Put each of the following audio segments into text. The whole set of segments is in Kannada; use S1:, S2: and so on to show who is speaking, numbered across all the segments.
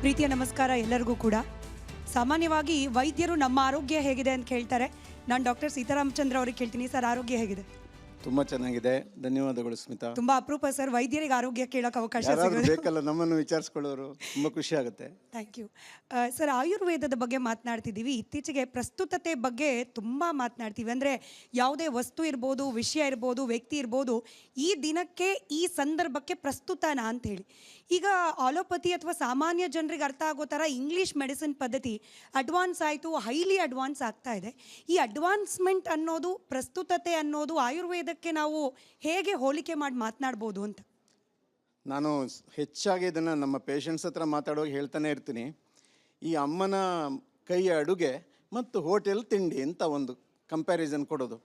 S1: ಪ್ರೀತಿಯ ನಮಸ್ಕಾರ ಎಲ್ಲರಿಗೂ ಕೂಡ. ಸಾಮಾನ್ಯವಾಗಿ ವೈದ್ಯರು ನಮ್ಮ ಆರೋಗ್ಯ ಹೇಗಿದೆ ಅಂತ ಕೇಳ್ತಾರೆ. ನಾನು ಡಾಕ್ಟರ್ ಸೀತಾರಾಮಚಂದ್ರ ಅವ್ರಿಗೆ ಕೇಳ್ತೀನಿ, ಸರ್ ಆರೋಗ್ಯ ಹೇಗಿದೆ?
S2: ತುಂಬ ಚೆನ್ನಾಗಿದೆ, ಧನ್ಯವಾದಗಳು ಸ್ಮಿತಾ.
S1: ತುಂಬಾ ಅಪರೂಪ ಸರ್ ವೈದ್ಯರಿಗೆ ಆರೋಗ್ಯ ಕೇಳೋಕೆ ಅವಕಾಶ ಸಿಗೋದು.
S2: ಬೇಕಲ್ಲ ನಮ್ಮನ್ನು ವಿಚಾರಿಸ್ಕೊಳ್ಳೋರು, ತುಂಬ ಖುಷಿ ಆಗುತ್ತೆ.
S1: Thank you sir. ಆಯುರ್ವೇದದ ಬಗ್ಗೆ ಮಾತನಾಡ್ತಿದ್ದೀವಿ. ಇತ್ತೀಚೆಗೆ ಪ್ರಸ್ತುತತೆ ಬಗ್ಗೆ ತುಂಬ ಮಾತನಾಡ್ತೀವಿ. ಅಂದರೆ ಯಾವುದೇ ವಸ್ತು ಇರ್ಬೋದು, ವಿಷಯ ಇರ್ಬೋದು, ವ್ಯಕ್ತಿ ಇರ್ಬೋದು, ಈ ದಿನಕ್ಕೆ ಈ ಸಂದರ್ಭಕ್ಕೆ ಪ್ರಸ್ತುತನಾ ಅಂತೇಳಿ. ಈಗ ಆಲೋಪತಿ ಅಥವಾ ಸಾಮಾನ್ಯ ಜನರಿಗೆ ಅರ್ಥ ಆಗೋ ಥರ ಇಂಗ್ಲೀಷ್ ಮೆಡಿಸಿನ್ ಪದ್ಧತಿ ಅಡ್ವಾನ್ಸ್ ಆಯಿತು, ಹೈಲಿ ಅಡ್ವಾನ್ಸ್ ಆಗ್ತಾ ಇದೆ. ಈ ಅಡ್ವಾನ್ಸ್ಮೆಂಟ್ ಅನ್ನೋದು, ಪ್ರಸ್ತುತತೆ ಅನ್ನೋದು ಆಯುರ್ವೇದಕ್ಕೆ ನಾವು ಹೇಗೆ ಹೋಲಿಕೆ ಮಾಡಿ ಮಾತನಾಡ್ಬೋದು ಅಂತ?
S2: ನಾನು ಹೆಚ್ಚಾಗಿ ಇದನ್ನು ನಮ್ಮ ಪೇಷಂಟ್ಸ್ ಹತ್ರ ಮಾತಾಡುವಾಗ ಹೇಳ್ತಾನೆ ಇರ್ತೀನಿ. ಈ ಅಮ್ಮನ ಕೈಯ ಅಡುಗೆ ಮತ್ತು ಹೋಟೆಲ್ ತಿಂಡಿ ಅಂತ ಒಂದು ಕಂಪ್ಯಾರಿಸನ್ ಕೊಡೋದು.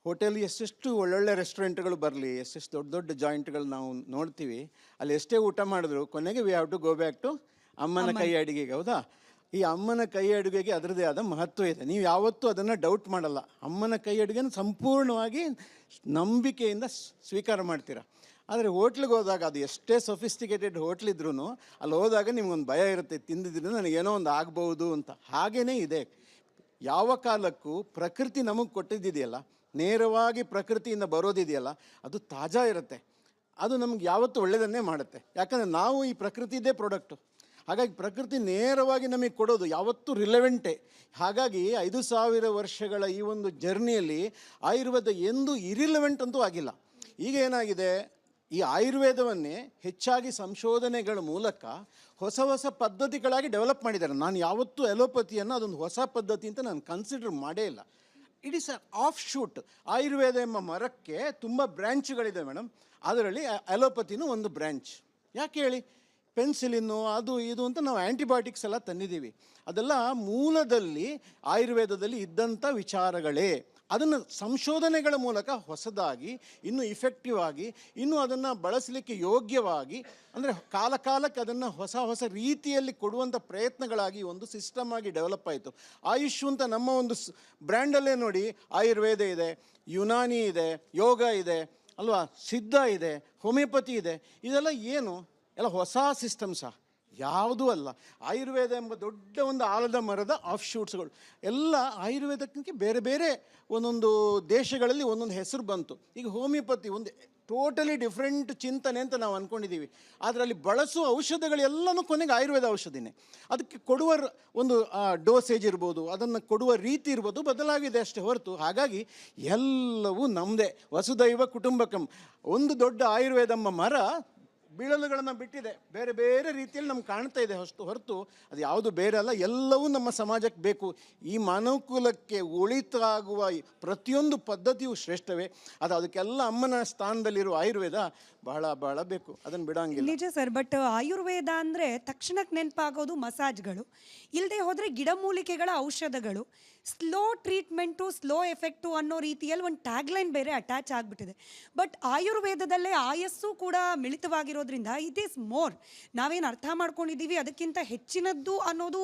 S2: ಹೋಟೆಲ್ ಎಷ್ಟೆಷ್ಟು ಒಳ್ಳೊಳ್ಳೆ ರೆಸ್ಟೋರೆಂಟ್ಗಳು ಬರಲಿ, ಎಷ್ಟೆಷ್ಟು ದೊಡ್ಡ ದೊಡ್ಡ ಜಾಯಿಂಟ್ಗಳು ನಾವು ನೋಡ್ತೀವಿ, ಅಲ್ಲಿ ಎಷ್ಟೇ ಊಟ ಮಾಡಿದ್ರು ಕೊನೆಗೆ we have to go back to ಅಮ್ಮನ ಕೈ ಅಡುಗೆಗೆ. ಹೌದಾ? ಈ ಅಮ್ಮನ ಕೈ ಅಡುಗೆಗೆ ಅದರದ್ದೇ ಆದ ಮಹತ್ವ ಇದೆ. ನೀವು ಯಾವತ್ತೂ ಅದನ್ನು ಡೌಟ್ ಮಾಡಲ್ಲ. ಅಮ್ಮನ ಕೈ ಅಡುಗೆನ ಸಂಪೂರ್ಣವಾಗಿ ನಂಬಿಕೆಯಿಂದ ಸ್ವೀಕಾರ ಮಾಡ್ತೀರ. ಆದರೆ ಹೋಟ್ಲಿಗೆ ಹೋದಾಗ, ಅದು ಎಷ್ಟೇ ಸೊಫಿಸ್ಟಿಕೇಟೆಡ್ ಹೋಟ್ಲಿದ್ರೂ ಅಲ್ಲಿ ಹೋದಾಗ ನಿಮ್ಗೊಂದು ಭಯ ಇರುತ್ತೆ, ತಿಂದಿದ್ರು ನನಗೇನೋ ಒಂದು ಆಗ್ಬೋದು ಅಂತ. ಹಾಗೇ ಇದೆ. ಯಾವ ಕಾಲಕ್ಕೂ ಪ್ರಕೃತಿ ನಮಗೆ ಕೊಟ್ಟಿದ್ದಿದೆಯಲ್ಲ, ನೇರವಾಗಿ ಪ್ರಕೃತಿಯಿಂದ ಬರೋದಿದೆಯಲ್ಲ, ಅದು ತಾಜಾ ಇರುತ್ತೆ. ಅದು ನಮ್ಗೆ ಯಾವತ್ತೂ ಒಳ್ಳೆಯದನ್ನೇ ಮಾಡುತ್ತೆ. ಯಾಕಂದರೆ ನಾವು ಈ ಪ್ರಕೃತಿದೇ ಪ್ರಾಡಕ್ಟು. ಹಾಗಾಗಿ ಪ್ರಕೃತಿ ನೇರವಾಗಿ ನಮಗೆ ಕೊಡೋದು ಯಾವತ್ತೂ ರಿಲೆವೆಂಟೇ. ಹಾಗಾಗಿ 5,000 ವರ್ಷಗಳ ಈ ಒಂದು ಜರ್ನಿಯಲ್ಲಿ ಆಯುರ್ವೇದ ಎಂದೂ ಇರಿಲೆವೆಂಟ್ ಅಂತೂ ಆಗಿಲ್ಲ. ಈಗ ಏನಾಗಿದೆ, ಈ ಆಯುರ್ವೇದವನ್ನೇ ಹೆಚ್ಚಾಗಿ ಸಂಶೋಧನೆಗಳ ಮೂಲಕ ಹೊಸ ಹೊಸ ಪದ್ಧತಿಗಳಾಗಿ ಡೆವಲಪ್ ಮಾಡಿದ್ದಾರೆ. ನಾನು ಯಾವತ್ತೂ ಅಲೋಪತಿಯನ್ನು ಅದೊಂದು ಹೊಸ ಪದ್ಧತಿ ಅಂತ ನಾನು ಕನ್ಸಿಡರ್ ಮಾಡೇ ಇಲ್ಲ. It is a of shoot. Ayurveda ಎಂಬ ಮರಕ್ಕೆ ತುಂಬ ಬ್ರ್ಯಾಂಚ್ಗಳಿದೆ ಮೇಡಮ್. ಅದರಲ್ಲಿ ಅಲೋಪತಿನೂ ಒಂದು ಬ್ರ್ಯಾಂಚ್. ಯಾಕೆ ಹೇಳಿ? ಪೆನ್ಸಿಲಿನ್ನು ಅದು ಇದು ಅಂತ ನಾವು ಆ್ಯಂಟಿಬಯೋಟಿಕ್ಸ್ ಎಲ್ಲ ತಂದಿದ್ದೀವಿ. ಅದೆಲ್ಲ ಮೂಲದಲ್ಲಿ ಆಯುರ್ವೇದದಲ್ಲಿ ಇದ್ದಂಥ ವಿಚಾರಗಳೇ. ಅದನ್ನು ಸಂಶೋಧನೆಗಳ ಮೂಲಕ ಹೊಸದಾಗಿ, ಇನ್ನೂ ಇಫೆಕ್ಟಿವ್ ಆಗಿ, ಇನ್ನೂ ಅದನ್ನು ಬಳಸಲಿಕ್ಕೆ ಯೋಗ್ಯವಾಗಿ, ಅಂದರೆ ಕಾಲಕ್ಕೆ ಅದನ್ನು ಹೊಸ ಹೊಸ ರೀತಿಯಲ್ಲಿ ಕೊಡುವಂಥ ಪ್ರಯತ್ನಗಳಾಗಿ ಒಂದು ಸಿಸ್ಟಮ್ ಆಗಿ ಡೆವಲಪ್ ಆಯಿತು. ಆಯುಷ್ ಅಂತ ನಮ್ಮ ಒಂದು ಬ್ರ್ಯಾಂಡಲ್ಲೇ ನೋಡಿ, ಆಯುರ್ವೇದ ಇದೆ, ಯುನಾನಿ ಇದೆ, ಯೋಗ ಇದೆ ಅಲ್ವಾ, ಸಿದ್ಧ ಇದೆ, ಹೋಮಿಯೋಪತಿ ಇದೆ. ಇದೆಲ್ಲ ಏನು? ಎಲ್ಲ ಹೊಸ ಸಿಸ್ಟಮ್ಸಾ? ಯಾವುದೂ ಅಲ್ಲ. ಆಯುರ್ವೇದ ಎಂಬ ದೊಡ್ಡ ಒಂದು ಆಲದ ಮರದ ಆಫ್ ಶೂಟ್ಸ್ಗಳು ಎಲ್ಲ ಆಯುರ್ವೇದಕ್ಕೆ ಬೇರೆ ಬೇರೆ ಒಂದೊಂದು ದೇಶಗಳಲ್ಲಿ ಒಂದೊಂದು ಹೆಸರು ಬಂತು. ಈಗ ಹೋಮಿಯೋಪತಿ ಒಂದು ಟೋಟಲಿ ಡಿಫ್ರೆಂಟ್ ಚಿಂತನೆ ಅಂತ ನಾವು ಅಂದ್ಕೊಂಡಿದ್ದೀವಿ. ಆದರೆ ಅಲ್ಲಿ ಬಳಸುವ ಔಷಧಗಳೆಲ್ಲನೂ ಕೊನೆಗೆ ಆಯುರ್ವೇದ ಔಷಧಿನೇ. ಅದಕ್ಕೆ ಕೊಡುವ ಒಂದು ಡೋಸೇಜ್ ಇರ್ಬೋದು, ಅದನ್ನು ಕೊಡುವ ರೀತಿ ಇರ್ಬೋದು, ಬದಲಾಗಿದೆ ಅಷ್ಟೇ ಹೊರತು. ಹಾಗಾಗಿ ಎಲ್ಲವೂ ನಮ್ಮದೇ. ವಸುದೈವ ಕುಟುಂಬಕಂ. ಒಂದು ದೊಡ್ಡ ಆಯುರ್ವೇದ ಎಂಬ ಮರ ಬೀಳಲುಗಳನ್ನು ಬಿಟ್ಟಿದೆ, ಬೇರೆ ಬೇರೆ ರೀತಿಯಲ್ಲಿ ನಮ್ಗೆ ಕಾಣ್ತಾ ಇದೆ ಹೊರತು ಅದು ಯಾವುದು ಬೇರೆ ಅಲ್ಲ. ಎಲ್ಲವೂ ನಮ್ಮ ಸಮಾಜಕ್ಕೆ ಬೇಕು. ಈ ಮಾನವಕುಲಕ್ಕೆ ಒಳಿತಾಗುವ ಪ್ರತಿಯೊಂದು ಪದ್ಧತಿಯು ಶ್ರೇಷ್ಠವೇ. ಅದಕ್ಕೆಲ್ಲ ಅಮ್ಮನ ಸ್ಥಾನದಲ್ಲಿರುವ ಆಯುರ್ವೇದ ಬಹಳ ಬಹಳ ಬೇಕು. ಅದನ್ನು ಬಿಡೋಂಗಿಲ್ಲ.
S1: ನಿಜ ಸರ್. ಬಟ್ ಆಯುರ್ವೇದ ಅಂದರೆ ತಕ್ಷಣಕ್ಕೆ ನೆನಪಾಗೋದು ಮಸಾಜ್ಗಳು, ಇಲ್ಲದೆ ಹೋದರೆ ಗಿಡಮೂಲಿಕೆಗಳ ಔಷಧಗಳು, ಸ್ಲೋ ಟ್ರೀಟ್ಮೆಂಟು, ಸ್ಲೋ ಎಫೆಕ್ಟು ಅನ್ನೋ ರೀತಿಯಲ್ಲಿ ಒಂದು ಟ್ಯಾಗ್ಲೈನ್ ಬೇರೆ ಅಟ್ಯಾಚ್ ಆಗಿಬಿಟ್ಟಿದೆ. ಬಟ್ ಆಯುರ್ವೇದದಲ್ಲೇ ಆಯಸ್ಸು ಕೂಡ ಮಿಳಿತವಾಗಿರೋದ್ರಿಂದ ಇಟ್ ಈಸ್ ಮೋರ್. ನಾವೇನು ಅರ್ಥ ಮಾಡ್ಕೊಂಡಿದ್ದೀವಿ ಅದಕ್ಕಿಂತ ಹೆಚ್ಚಿನದ್ದು ಅನ್ನೋದು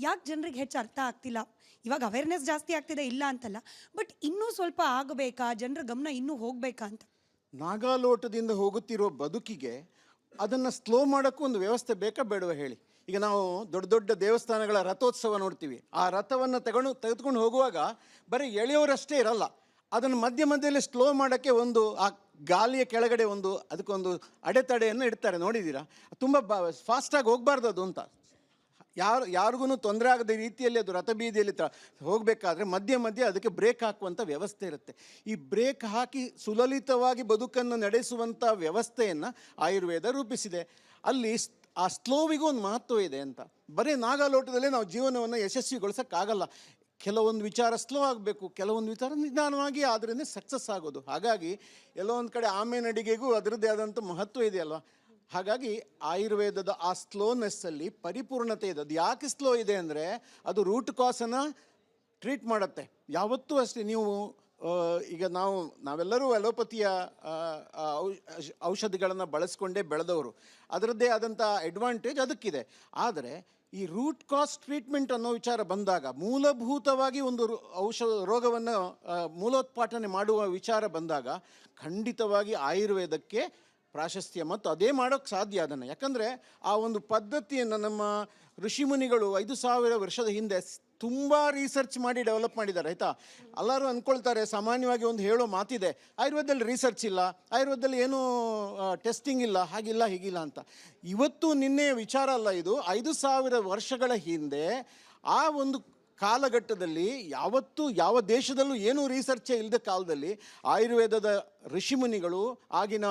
S1: ಯಾಕೆ ಜನರಿಗೆ ಹೆಚ್ಚು ಅರ್ಥ ಆಗ್ತಿಲ್ಲ? ಇವಾಗ ಅವೇರ್ನೆಸ್ ಜಾಸ್ತಿ ಆಗ್ತಿದೆ, ಇಲ್ಲ ಅಂತಲ್ಲ, ಬಟ್ ಇನ್ನೂ ಸ್ವಲ್ಪ ಆಗಬೇಕಾ, ಜನರ ಗಮನ ಇನ್ನೂ ಹೋಗಬೇಕಾ ಅಂತ?
S2: ನಾಗಾಲೋಟದಿಂದ ಹೋಗುತ್ತಿರೋ ಬದುಕಿಗೆ ಅದನ್ನು ಸ್ಲೋ ಮಾಡೋಕ್ಕೂ ಒಂದು ವ್ಯವಸ್ಥೆ ಬೇಕಾ ಬೇಡವ ಹೇಳಿ? ಈಗ ನಾವು ದೊಡ್ಡ ದೊಡ್ಡ ದೇವಸ್ಥಾನಗಳ ರಥೋತ್ಸವ ನೋಡ್ತೀವಿ. ಆ ರಥವನ್ನು ತೆಗೆದುಕೊಂಡು ಹೋಗುವಾಗ ಬರೀ ಎಳೆಯೋರಷ್ಟೇ ಇರಲ್ಲ, ಅದನ್ನು ಮಧ್ಯದಲ್ಲಿ ಸ್ಲೋ ಮಾಡೋಕ್ಕೆ ಒಂದು ಆ ಗಾಲಿಯ ಕೆಳಗಡೆ ಅದಕ್ಕೊಂದು ಅಡೆತಡೆಯನ್ನು ಇಡ್ತಾರೆ. ನೋಡಿದ್ದೀರಾ? ತುಂಬ ಫಾಸ್ಟಾಗಿ ಹೋಗಬಾರ್ದು ಅದು ಅಂತ. ಯಾರಿಗೂ ತೊಂದರೆ ಆಗದ ರೀತಿಯಲ್ಲಿ ಅದು ರಥಬೀದಿಯಲ್ಲಿ ಹೋಗಬೇಕಾದ್ರೆ ಮಧ್ಯೆ ಅದಕ್ಕೆ ಬ್ರೇಕ್ ಹಾಕುವಂಥ ವ್ಯವಸ್ಥೆ ಇರುತ್ತೆ. ಈ ಬ್ರೇಕ್ ಹಾಕಿ ಸುಲಲಿತವಾಗಿ ಬದುಕನ್ನು ನಡೆಸುವಂಥ ವ್ಯವಸ್ಥೆಯನ್ನು ಆಯುರ್ವೇದ ರೂಪಿಸಿದೆ. ಅಲ್ಲಿ ಆ ಸ್ಲೋವಿಗೂ ಒಂದು ಮಹತ್ವ ಇದೆ ಅಂತ. ಬರೀ ನಾಗಾಲೋಟದಲ್ಲೇ ನಾವು ಜೀವನವನ್ನು ಯಶಸ್ವಿಗೊಳಿಸೋಕ್ಕಾಗಲ್ಲ. ಕೆಲವೊಂದು ವಿಚಾರ ಸ್ಲೋ ಆಗಬೇಕು, ಕೆಲವೊಂದು ವಿಚಾರ ನಿಧಾನವಾಗಿ ಆದ್ರೇ ಸಕ್ಸಸ್ ಆಗೋದು. ಹಾಗಾಗಿ ಎಲ್ಲೋ ಒಂದು ಕಡೆ ಆಮೇಲೆ ಅಡಿಗೆಗೂ ಅದರದ್ದೇ ಆದಂಥ ಮಹತ್ವ ಇದೆಯಲ್ವ. ಹಾಗಾಗಿ ಆಯುರ್ವೇದದ ಆ ಸ್ಲೋನೆಸ್ಸಲ್ಲಿ ಪರಿಪೂರ್ಣತೆ ಇದೆ. ಅದು ಯಾಕೆ ಸ್ಲೋ ಇದೆ ಅಂದರೆ ಅದು ರೂಟ್ ಕಾಸನ್ನು ಟ್ರೀಟ್ ಮಾಡುತ್ತೆ. ಯಾವತ್ತೂ ಅಷ್ಟೇ. ನೀವು ಈಗ ನಾವೆಲ್ಲರೂ ಅಲೋಪತಿಯ ಔಷಧಿಗಳನ್ನು ಬಳಸ್ಕೊಂಡೇ ಬೆಳೆದವರು. ಅದರದ್ದೇ ಆದಂಥ ಅಡ್ವಾಂಟೇಜ್ ಅದಕ್ಕಿದೆ. ಆದರೆ ಈ ರೂಟ್ ಕಾಸ್ ಟ್ರೀಟ್ಮೆಂಟ್ ಅನ್ನೋ ವಿಚಾರ ಬಂದಾಗ, ಮೂಲಭೂತವಾಗಿ ಒಂದು ರೋಗವನ್ನು ಮೂಲೋತ್ಪಾಟನೆ ಮಾಡುವ ವಿಚಾರ ಬಂದಾಗ ಖಂಡಿತವಾಗಿ ಆಯುರ್ವೇದಕ್ಕೆ ಪ್ರಾಶಸ್ತ್ಯ ಮತ್ತು ಅದೇ ಮಾಡೋಕ್ಕೆ ಸಾಧ್ಯ ಅದನ್ನು. ಯಾಕಂದರೆ ಆ ಒಂದು ಪದ್ಧತಿಯನ್ನು ನಮ್ಮ ಋಷಿಮುನಿಗಳು 5,000 ವರ್ಷದ ಹಿಂದೆ ತುಂಬ ರಿಸರ್ಚ್ ಮಾಡಿ ಡೆವಲಪ್ ಮಾಡಿದ್ದಾರೆ, ಆಯಿತಾ. ಎಲ್ಲರೂ ಅಂದ್ಕೊಳ್ತಾರೆ ಸಾಮಾನ್ಯವಾಗಿ ಒಂದು ಹೇಳೋ ಮಾತಿದೆ, ಆಯುರ್ವೇದದಲ್ಲಿ ರಿಸರ್ಚ್ ಇಲ್ಲ, ಆಯುರ್ವೇದದಲ್ಲಿ ಏನೂ ಟೆಸ್ಟಿಂಗ್ ಇಲ್ಲ, ಹಾಗಿಲ್ಲ ಹೀಗಿಲ್ಲ ಅಂತ. ಇವತ್ತು ನಿನ್ನೆ ವಿಚಾರ ಅಲ್ಲ ಇದು. 5,000 ವರ್ಷಗಳ ಹಿಂದೆ ಆ ಒಂದು ಕಾಲಘಟ್ಟದಲ್ಲಿ ಯಾವತ್ತೂ ಯಾವ ದೇಶದಲ್ಲೂ ಏನೂ ರಿಸರ್ಚೇ ಇಲ್ಲದ ಕಾಲದಲ್ಲಿ ಆಯುರ್ವೇದದ ಋಷಿಮುನಿಗಳು, ಆಗಿನ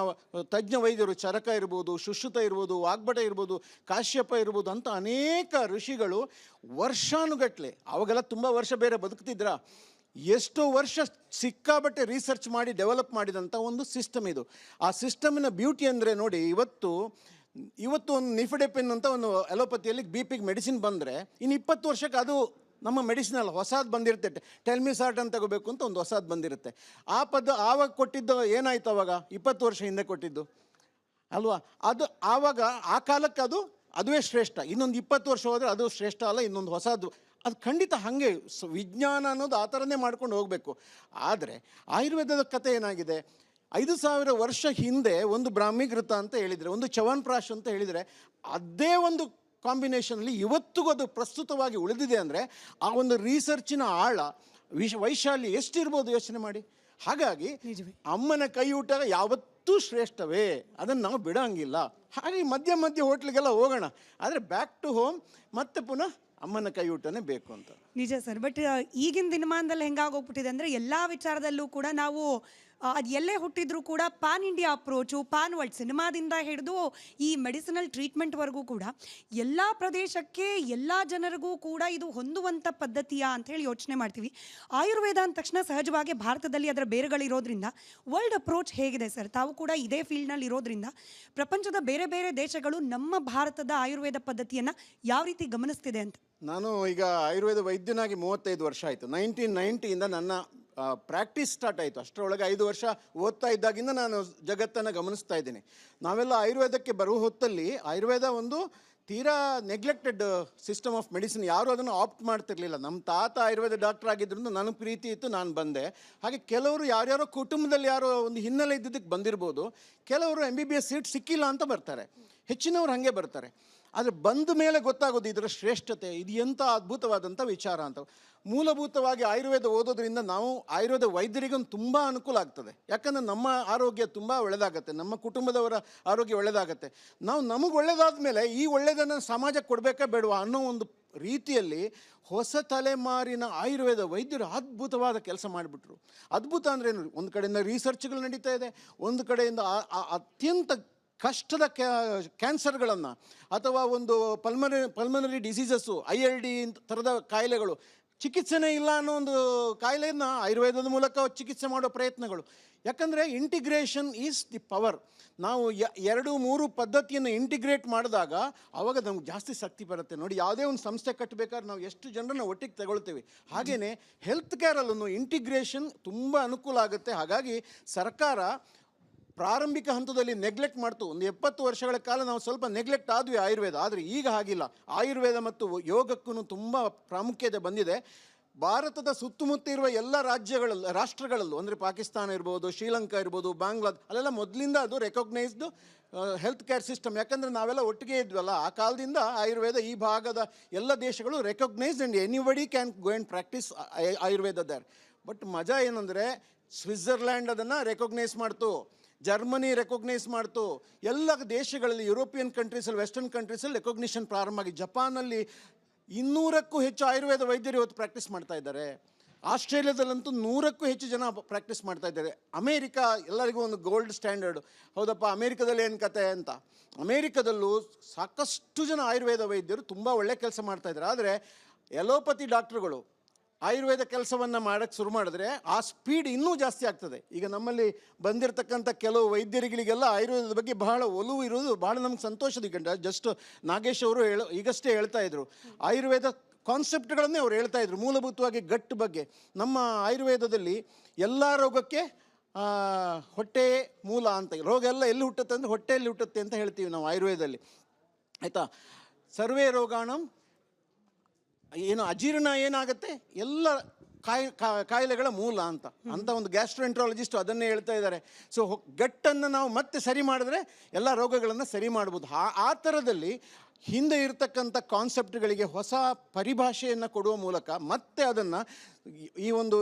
S2: ತಜ್ಞ ವೈದ್ಯರು, ಚರಕ ಇರ್ಬೋದು, ಸುಶ್ರುತ ಇರ್ಬೋದು, ವಾಗ್ಭಟ ಇರ್ಬೋದು, ಕಾಶ್ಯಪ ಇರ್ಬೋದು ಅಂತ ಅನೇಕ ಋಷಿಗಳು ವರ್ಷಾನುಗಟ್ಲೆ, ಅವಾಗೆಲ್ಲ ತುಂಬ ವರ್ಷ ಬೇರೆ ಬದುಕ್ತಿದ್ರ, ಎಷ್ಟೋ ವರ್ಷ ಸಿಕ್ಕಾಬಟ್ಟೆ ರಿಸರ್ಚ್ ಮಾಡಿ ಡೆವಲಪ್ ಮಾಡಿದಂಥ ಒಂದು ಸಿಸ್ಟಮ್ ಇದು. ಆ ಸಿಸ್ಟಮಿನ ಬ್ಯೂಟಿ ಅಂದರೆ ನೋಡಿ, ಇವತ್ತು ಒಂದು ನಿಫಿಡೆಪಿನ್ ಅಂತ ಒಂದು ಅಲೋಪತಿಯಲ್ಲಿ BP-ಗೆ ಮೆಡಿಸಿನ್ ಬಂದರೆ ಇನ್ನು 20 ವರ್ಷಕ್ಕೆ ಅದು ನಮ್ಮ ಮೆಡಿಸಿನಲ್ ಹೊಸದು ಬಂದಿರುತ್ತೆ. ಟೆಲ್ಮಿಸಾರ್ಟ್ ಅಂತ ತಗೋಬೇಕು ಅಂತ ಒಂದು ಹೊಸದು ಬಂದಿರುತ್ತೆ. ಆವಾಗ ಕೊಟ್ಟಿದ್ದು ಏನಾಯ್ತು, ಅವಾಗ 20 ವರ್ಷ ಹಿಂದೆ ಕೊಟ್ಟಿದ್ದು ಅಲ್ವಾ, ಅದು ಆವಾಗ ಆ ಕಾಲಕ್ಕೆ ಅದುವೇ ಶ್ರೇಷ್ಠ. ಇನ್ನೊಂದು 20 ವರ್ಷ ಹೋದರೆ ಅದು ಶ್ರೇಷ್ಠ ಅಲ್ಲ, ಇನ್ನೊಂದು ಹೊಸದು. ಅದು ಖಂಡಿತ ಹಾಗೆ ವಿಜ್ಞಾನ ಅನ್ನೋದು ಆ ಥರನೇ ಮಾಡ್ಕೊಂಡು ಹೋಗಬೇಕು. ಆದರೆ ಆಯುರ್ವೇದದ ಕಥೆ ಏನಾಗಿದೆ, 5,000 ವರ್ಷ ಹಿಂದೆ ಒಂದು ಬ್ರಾಹ್ಮಿಘೃತ ಅಂತ ಹೇಳಿದರೆ, ಒಂದು ಚ್ಯವನ್ಪ್ರಾಶ್ ಅಂತ ಹೇಳಿದರೆ, ಅದೇ ಒಂದು ಕಾಂಬಿನೇಷನಲ್ಲಿ ಇವತ್ತಿಗೂ ಅದು ಪ್ರಸ್ತುತವಾಗಿ ಉಳಿದಿದೆ ಅಂದರೆ ಆ ಒಂದು ರಿಸರ್ಚಿನ ಆಳ ವೈಶಾಲ್ಯ ಎಷ್ಟಿರ್ಬೋದು ಯೋಚನೆ ಮಾಡಿ. ಹಾಗಾಗಿ ಅಮ್ಮನ ಕೈ ಊಟ ಯಾವತ್ತೂ ಶ್ರೇಷ್ಠವೇ, ಅದನ್ನು ನಾವು ಬಿಡೋಂಗಿಲ್ಲ. ಹಾಗೆ ಮಧ್ಯೆ ಹೋಟ್ಲಿಗೆಲ್ಲ ಹೋಗೋಣ, ಆದರೆ ಬ್ಯಾಕ್ ಟು ಹೋಮ್ ಮತ್ತೆ ಪುನಃ ಅಮ್ಮನ ಕೈ ಊಟನೇ ಬೇಕು ಅಂತ.
S1: ನಿಜ ಸರ್. ಬಟ್ ಈಗಿನ ದಿನಮಾನದಲ್ಲಿ ಹೆಂಗಾಗೋಗ್ಬಿಟ್ಟಿದೆ ಅಂದರೆ ಎಲ್ಲ ವಿಚಾರದಲ್ಲೂ ಕೂಡ ನಾವು ಅದು ಎಲ್ಲೇ ಹುಟ್ಟಿದ್ರೂ ಕೂಡ pan India approach, pan world ಸಿನಿಮಾದಿಂದ ಹಿಡಿದು ಈ ಮೆಡಿಸಿನಲ್ ಟ್ರೀಟ್ಮೆಂಟ್ವರೆಗೂ ಕೂಡ ಎಲ್ಲ ಪ್ರದೇಶಕ್ಕೆ ಎಲ್ಲ ಜನರಿಗೂ ಕೂಡ ಇದು ಹೊಂದುವಂಥ ಪದ್ಧತಿಯಾ ಅಂತ ಹೇಳಿ ಯೋಚನೆ ಮಾಡ್ತೀವಿ. ಆಯುರ್ವೇದ ಅಂದ ತಕ್ಷಣ ಸಹಜವಾಗಿ ಭಾರತದಲ್ಲಿ ಅದರ ಬೇರುಗಳಿರೋದ್ರಿಂದ ವರ್ಲ್ಡ್ ಅಪ್ರೋಚ್ ಹೇಗಿದೆ ಸರ್? ತಾವು ಕೂಡ ಇದೇ ಫೀಲ್ಡ್ನಲ್ಲಿ ಇರೋದ್ರಿಂದ ಪ್ರಪಂಚದ ಬೇರೆ ಬೇರೆ ದೇಶಗಳು ನಮ್ಮ ಭಾರತದ ಆಯುರ್ವೇದ ಪದ್ಧತಿಯನ್ನು ಯಾವ ರೀತಿ ಗಮನಿಸ್ತಿದೆ ಅಂತ.
S2: ನಾನು ಈಗ ಆಯುರ್ವೇದ ವೈದ್ಯನಾಗಿ 35 ವರ್ಷ ಆಯಿತು. 1990 ನನ್ನ ಪ್ರಾಕ್ಟೀಸ್ ಸ್ಟಾರ್ಟ್ ಆಯಿತು. ಅಷ್ಟರೊಳಗೆ 5 ವರ್ಷ ಓದ್ತಾ ಇದ್ದಾಗಿಂದ ನಾನು ಜಗತ್ತನ್ನು ಗಮನಿಸ್ತಾ ಇದ್ದೀನಿ. ನಾವೆಲ್ಲ ಆಯುರ್ವೇದಕ್ಕೆ ಬರುವ ಹೊತ್ತಲ್ಲಿ ಆಯುರ್ವೇದ ಒಂದು ತೀರಾ ನೆಗ್ಲೆಕ್ಟೆಡ್ ಸಿಸ್ಟಮ್ ಆಫ್ ಮೆಡಿಸಿನ್, ಯಾರು ಅದನ್ನು ಆಪ್ಟ್ ಮಾಡ್ತಿರ್ಲಿಲ್ಲ. ನಮ್ಮ ತಾತ ಆಯುರ್ವೇದ ಡಾಕ್ಟರ್ ಆಗಿದ್ದರಿಂದ ನನಗೆ ಪ್ರೀತಿ ಇತ್ತು, ನಾನು ಬಂದೆ. ಹಾಗೆ ಕೆಲವರು ಯಾರ್ಯಾರೋ ಕುಟುಂಬದಲ್ಲಿ ಯಾರೋ ಒಂದು ಹಿನ್ನೆಲೆ ಇದ್ದಿದ್ದಕ್ಕೆ ಬಂದಿರ್ಬೋದು, ಕೆಲವರು MBBS ಸೀಟ್ ಸಿಕ್ಕಿಲ್ಲ ಅಂತ ಬರ್ತಾರೆ, ಹೆಚ್ಚಿನವ್ರು ಹಾಗೆ ಬರ್ತಾರೆ. ಆದರೆ ಬಂದ ಮೇಲೆ ಗೊತ್ತಾಗೋದು ಇದರ ಶ್ರೇಷ್ಠತೆ, ಇದು ಎಂಥ ಅದ್ಭುತವಾದಂಥ ವಿಚಾರ ಅಂತ. ಮೂಲಭೂತವಾಗಿ ಆಯುರ್ವೇದ ಓದೋದ್ರಿಂದ ನಾವು ಆಯುರ್ವೇದ ವೈದ್ಯರಿಗೊಂದು ತುಂಬ ಅನುಕೂಲ ಆಗ್ತದೆ. ಯಾಕಂದರೆ ನಮ್ಮ ಆರೋಗ್ಯ ತುಂಬ ಒಳ್ಳೆಯದಾಗತ್ತೆ, ನಮ್ಮ ಕುಟುಂಬದವರ ಆರೋಗ್ಯ ಒಳ್ಳೆಯದಾಗತ್ತೆ. ನಮಗೆ ಒಳ್ಳೆಯದಾದ ಮೇಲೆ ಈ ಒಳ್ಳೆಯದನ್ನು ಸಮಾಜಕ್ಕೆ ಕೊಡಬೇಕಾ ಬೇಡವಾ ಅನ್ನೋ ಒಂದು ರೀತಿಯಲ್ಲಿ ಹೊಸ ತಲೆಮಾರಿನ ಆಯುರ್ವೇದ ವೈದ್ಯರು ಅದ್ಭುತವಾದ ಕೆಲಸ ಮಾಡಿಬಿಟ್ರು. ಅದ್ಭುತ ಅಂದ್ರೇನು, ಒಂದು ಕಡೆಯಿಂದ ರಿಸರ್ಚ್ಗಳು ನಡೀತಾ ಇದೆ, ಒಂದು ಕಡೆಯಿಂದ ಅತ್ಯಂತ ಕಷ್ಟದ ಕ್ಯಾನ್ಸರ್ಗಳನ್ನು ಅಥವಾ ಒಂದು ಪಲ್ಮನರಿ ಡಿಸೀಸಸ್ಸು, ILD ಥರದ ಕಾಯಿಲೆಗಳು, ಚಿಕಿತ್ಸೆನೇ ಇಲ್ಲ ಅನ್ನೋ ಒಂದು ಕಾಯಿಲೆಯನ್ನು ಆಯುರ್ವೇದದ ಮೂಲಕ ಚಿಕಿತ್ಸೆ ಮಾಡೋ ಪ್ರಯತ್ನಗಳು. ಯಾಕಂದರೆ ಇಂಟಿಗ್ರೇಷನ್ ಈಸ್ ದಿ ಪವರ್. ನಾವು 2-3 ಪದ್ಧತಿಯನ್ನು ಇಂಟಿಗ್ರೇಟ್ ಮಾಡಿದಾಗ ಆವಾಗ ನಮ್ಗೆ ಜಾಸ್ತಿ ಶಕ್ತಿ ಬರುತ್ತೆ. ನೋಡಿ, ಯಾವುದೇ ಒಂದು ಸಂಸ್ಥೆ ಕಟ್ಟಬೇಕಾದ್ರೆ ನಾವು ಎಷ್ಟು ಜನರನ್ನು ಒಟ್ಟಿಗೆ ತಗೊಳ್ತೇವೆ, ಹಾಗೆಯೇ ಹೆಲ್ತ್ ಕೇರಲ್ಲೂ ಇಂಟಿಗ್ರೇಷನ್ ತುಂಬ ಅನುಕೂಲ ಆಗುತ್ತೆ. ಹಾಗಾಗಿ ಸರ್ಕಾರ ಪ್ರಾರಂಭಿಕ ಹಂತದಲ್ಲಿ ನೆಗ್ಲೆಕ್ಟ್ ಮಾಡ್ತು. ಒಂದು 70 ವರ್ಷಗಳ ಕಾಲ ನಾವು ಸ್ವಲ್ಪ ನೆಗ್ಲೆಕ್ಟ್ ಆದ್ವಿ ಆಯುರ್ವೇದ. ಆದರೆ ಈಗ ಹಾಗಿಲ್ಲ, ಆಯುರ್ವೇದ ಮತ್ತು ಯೋಗಕ್ಕೂ ತುಂಬ ಪ್ರಾಮುಖ್ಯತೆ ಬಂದಿದೆ. ಭಾರತದ ಸುತ್ತಮುತ್ತ ಇರುವ ಎಲ್ಲ ರಾಷ್ಟ್ರಗಳಲ್ಲೂ ಅಂದರೆ ಪಾಕಿಸ್ತಾನ ಇರ್ಬೋದು, ಶ್ರೀಲಂಕಾ ಇರ್ಬೋದು, ಬಾಂಗ್ಲಾದೇಶ, ಅಲ್ಲೆಲ್ಲ ಮೊದಲಿಂದ ಅದು ರೆಕಾಗ್ನೈಸ್ಡು ಹೆಲ್ತ್ ಕೇರ್ ಸಿಸ್ಟಮ್. ಯಾಕಂದರೆ ನಾವೆಲ್ಲ ಒಟ್ಟಿಗೆ ಇದ್ವಲ್ಲ ಆ ಕಾಲದಿಂದ ಆಯುರ್ವೇದ ಈ ಭಾಗದ ಎಲ್ಲ ದೇಶಗಳು recognised and anybody can go and practise Ayurveda there. But ಮಜಾ ಏನಂದರೆ ಸ್ವಿಟ್ಜರ್ಲ್ಯಾಂಡ್ ಅದನ್ನು ರೆಕಾಗ್ನೈಸ್ ಮಾಡ್ತು, ಜರ್ಮನಿ ರೆಕಾಗ್ನೈಸ್ ಮಾಡ್ತು, ಎಲ್ಲ ದೇಶಗಳಲ್ಲಿ ಯುರೋಪಿಯನ್ ಕಂಟ್ರೀಸಲ್ಲಿ, ವೆಸ್ಟರ್ನ್ ಕಂಟ್ರೀಸಲ್ಲಿ ರೆಕಾಗ್ನಿಷನ್ ಪ್ರಾರಂಭ ಆಗಿ. ಜಪಾನಲ್ಲಿ 200ಕ್ಕೂ ಹೆಚ್ಚು ಆಯುರ್ವೇದ ವೈದ್ಯರು ಇವತ್ತು ಪ್ರಾಕ್ಟೀಸ್ ಮಾಡ್ತಾ ಇದ್ದಾರೆ. ಆಸ್ಟ್ರೇಲಿಯಾದಲ್ಲಂತೂ 100ಕ್ಕೂ ಹೆಚ್ಚು ಜನ ಪ್ರಾಕ್ಟೀಸ್ ಮಾಡ್ತಾ ಇದ್ದಾರೆ. ಅಮೇರಿಕಾ ಎಲ್ಲರಿಗೂ ಒಂದು ಗೋಲ್ಡ್ ಸ್ಟ್ಯಾಂಡರ್ಡು. ಹೌದಪ್ಪ, ಅಮೇರಿಕಾದಲ್ಲಿ ಏನು ಕತೆ ಅಂತ. ಅಮೇರಿಕಾದಲ್ಲೂ ಸಾಕಷ್ಟು ಜನ ಆಯುರ್ವೇದ ವೈದ್ಯರು ತುಂಬ ಒಳ್ಳೆ ಕೆಲಸ ಮಾಡ್ತಾ ಇದ್ದಾರೆ. ಆದರೆ ಎಲೋಪತಿ ಡಾಕ್ಟ್ರುಗಳು ಆಯುರ್ವೇದ ಕೆಲಸವನ್ನು ಮಾಡೋಕ್ಕೆ ಶುರು ಮಾಡಿದ್ರೆ ಆ ಸ್ಪೀಡ್ ಇನ್ನೂ ಜಾಸ್ತಿ ಆಗ್ತದೆ. ಈಗ ನಮ್ಮಲ್ಲಿ ಬಂದಿರತಕ್ಕಂಥ ಕೆಲವು ವೈದ್ಯರುಗಳಿಗೆಲ್ಲ ಆಯುರ್ವೇದದ ಬಗ್ಗೆ ಬಹಳ ಒಲವು ಇರೋದು ಬಹಳ ನಮ್ಗೆ ಸಂತೋಷದ. ಜಸ್ಟ್ ನಾಗೇಶ್ ಅವರು ಈಗಷ್ಟೇ ಹೇಳ್ತಾ ಇದ್ರು, ಆಯುರ್ವೇದ ಕಾನ್ಸೆಪ್ಟ್ಗಳನ್ನೇ ಅವ್ರು ಹೇಳ್ತಾ ಇದ್ರು, ಮೂಲಭೂತವಾಗಿ ಗಟ್ ಬಗ್ಗೆ. ನಮ್ಮ ಆಯುರ್ವೇದದಲ್ಲಿ ಎಲ್ಲ ರೋಗಕ್ಕೆ ಹೊಟ್ಟೆ ಮೂಲ ಅಂತ, ರೋಗ ಎಲ್ಲ ಎಲ್ಲಿ ಹುಟ್ಟುತ್ತೆ ಅಂದರೆ ಹೊಟ್ಟೆಯಲ್ಲಿ ಹುಟ್ಟುತ್ತೆ ಅಂತ ಹೇಳ್ತೀವಿ ನಾವು ಆಯುರ್ವೇದದಲ್ಲಿ, ಆಯಿತಾ. ಸರ್ವೇ ರೋಗಾಣಂ ಏನು ಅಜೀರ್ಣ ಏನಾಗುತ್ತೆ, ಎಲ್ಲ ಕಾಯಿಲೆಗಳ ಮೂಲ ಅಂತ ಒಂದು ಗ್ಯಾಸ್ಟ್ರೋಎಂಟ್ರಾಲಜಿಸ್ಟ್ ಅದನ್ನೇ ಹೇಳ್ತಾ ಇದ್ದಾರೆ. ಸೊ ಗಟ್ಟನ್ನು ನಾವು ಮತ್ತೆ ಸರಿ ಮಾಡಿದ್ರೆ ಎಲ್ಲ ರೋಗಗಳನ್ನು ಸರಿ ಮಾಡ್ಬೋದು. ಆ ಥರದಲ್ಲಿ ಹಿಂದೆ ಇರತಕ್ಕಂಥ ಕಾನ್ಸೆಪ್ಟ್ಗಳಿಗೆ ಹೊಸ ಪರಿಭಾಷೆಯನ್ನು ಕೊಡುವ ಮೂಲಕ ಮತ್ತೆ ಅದನ್ನು ಈ ಒಂದು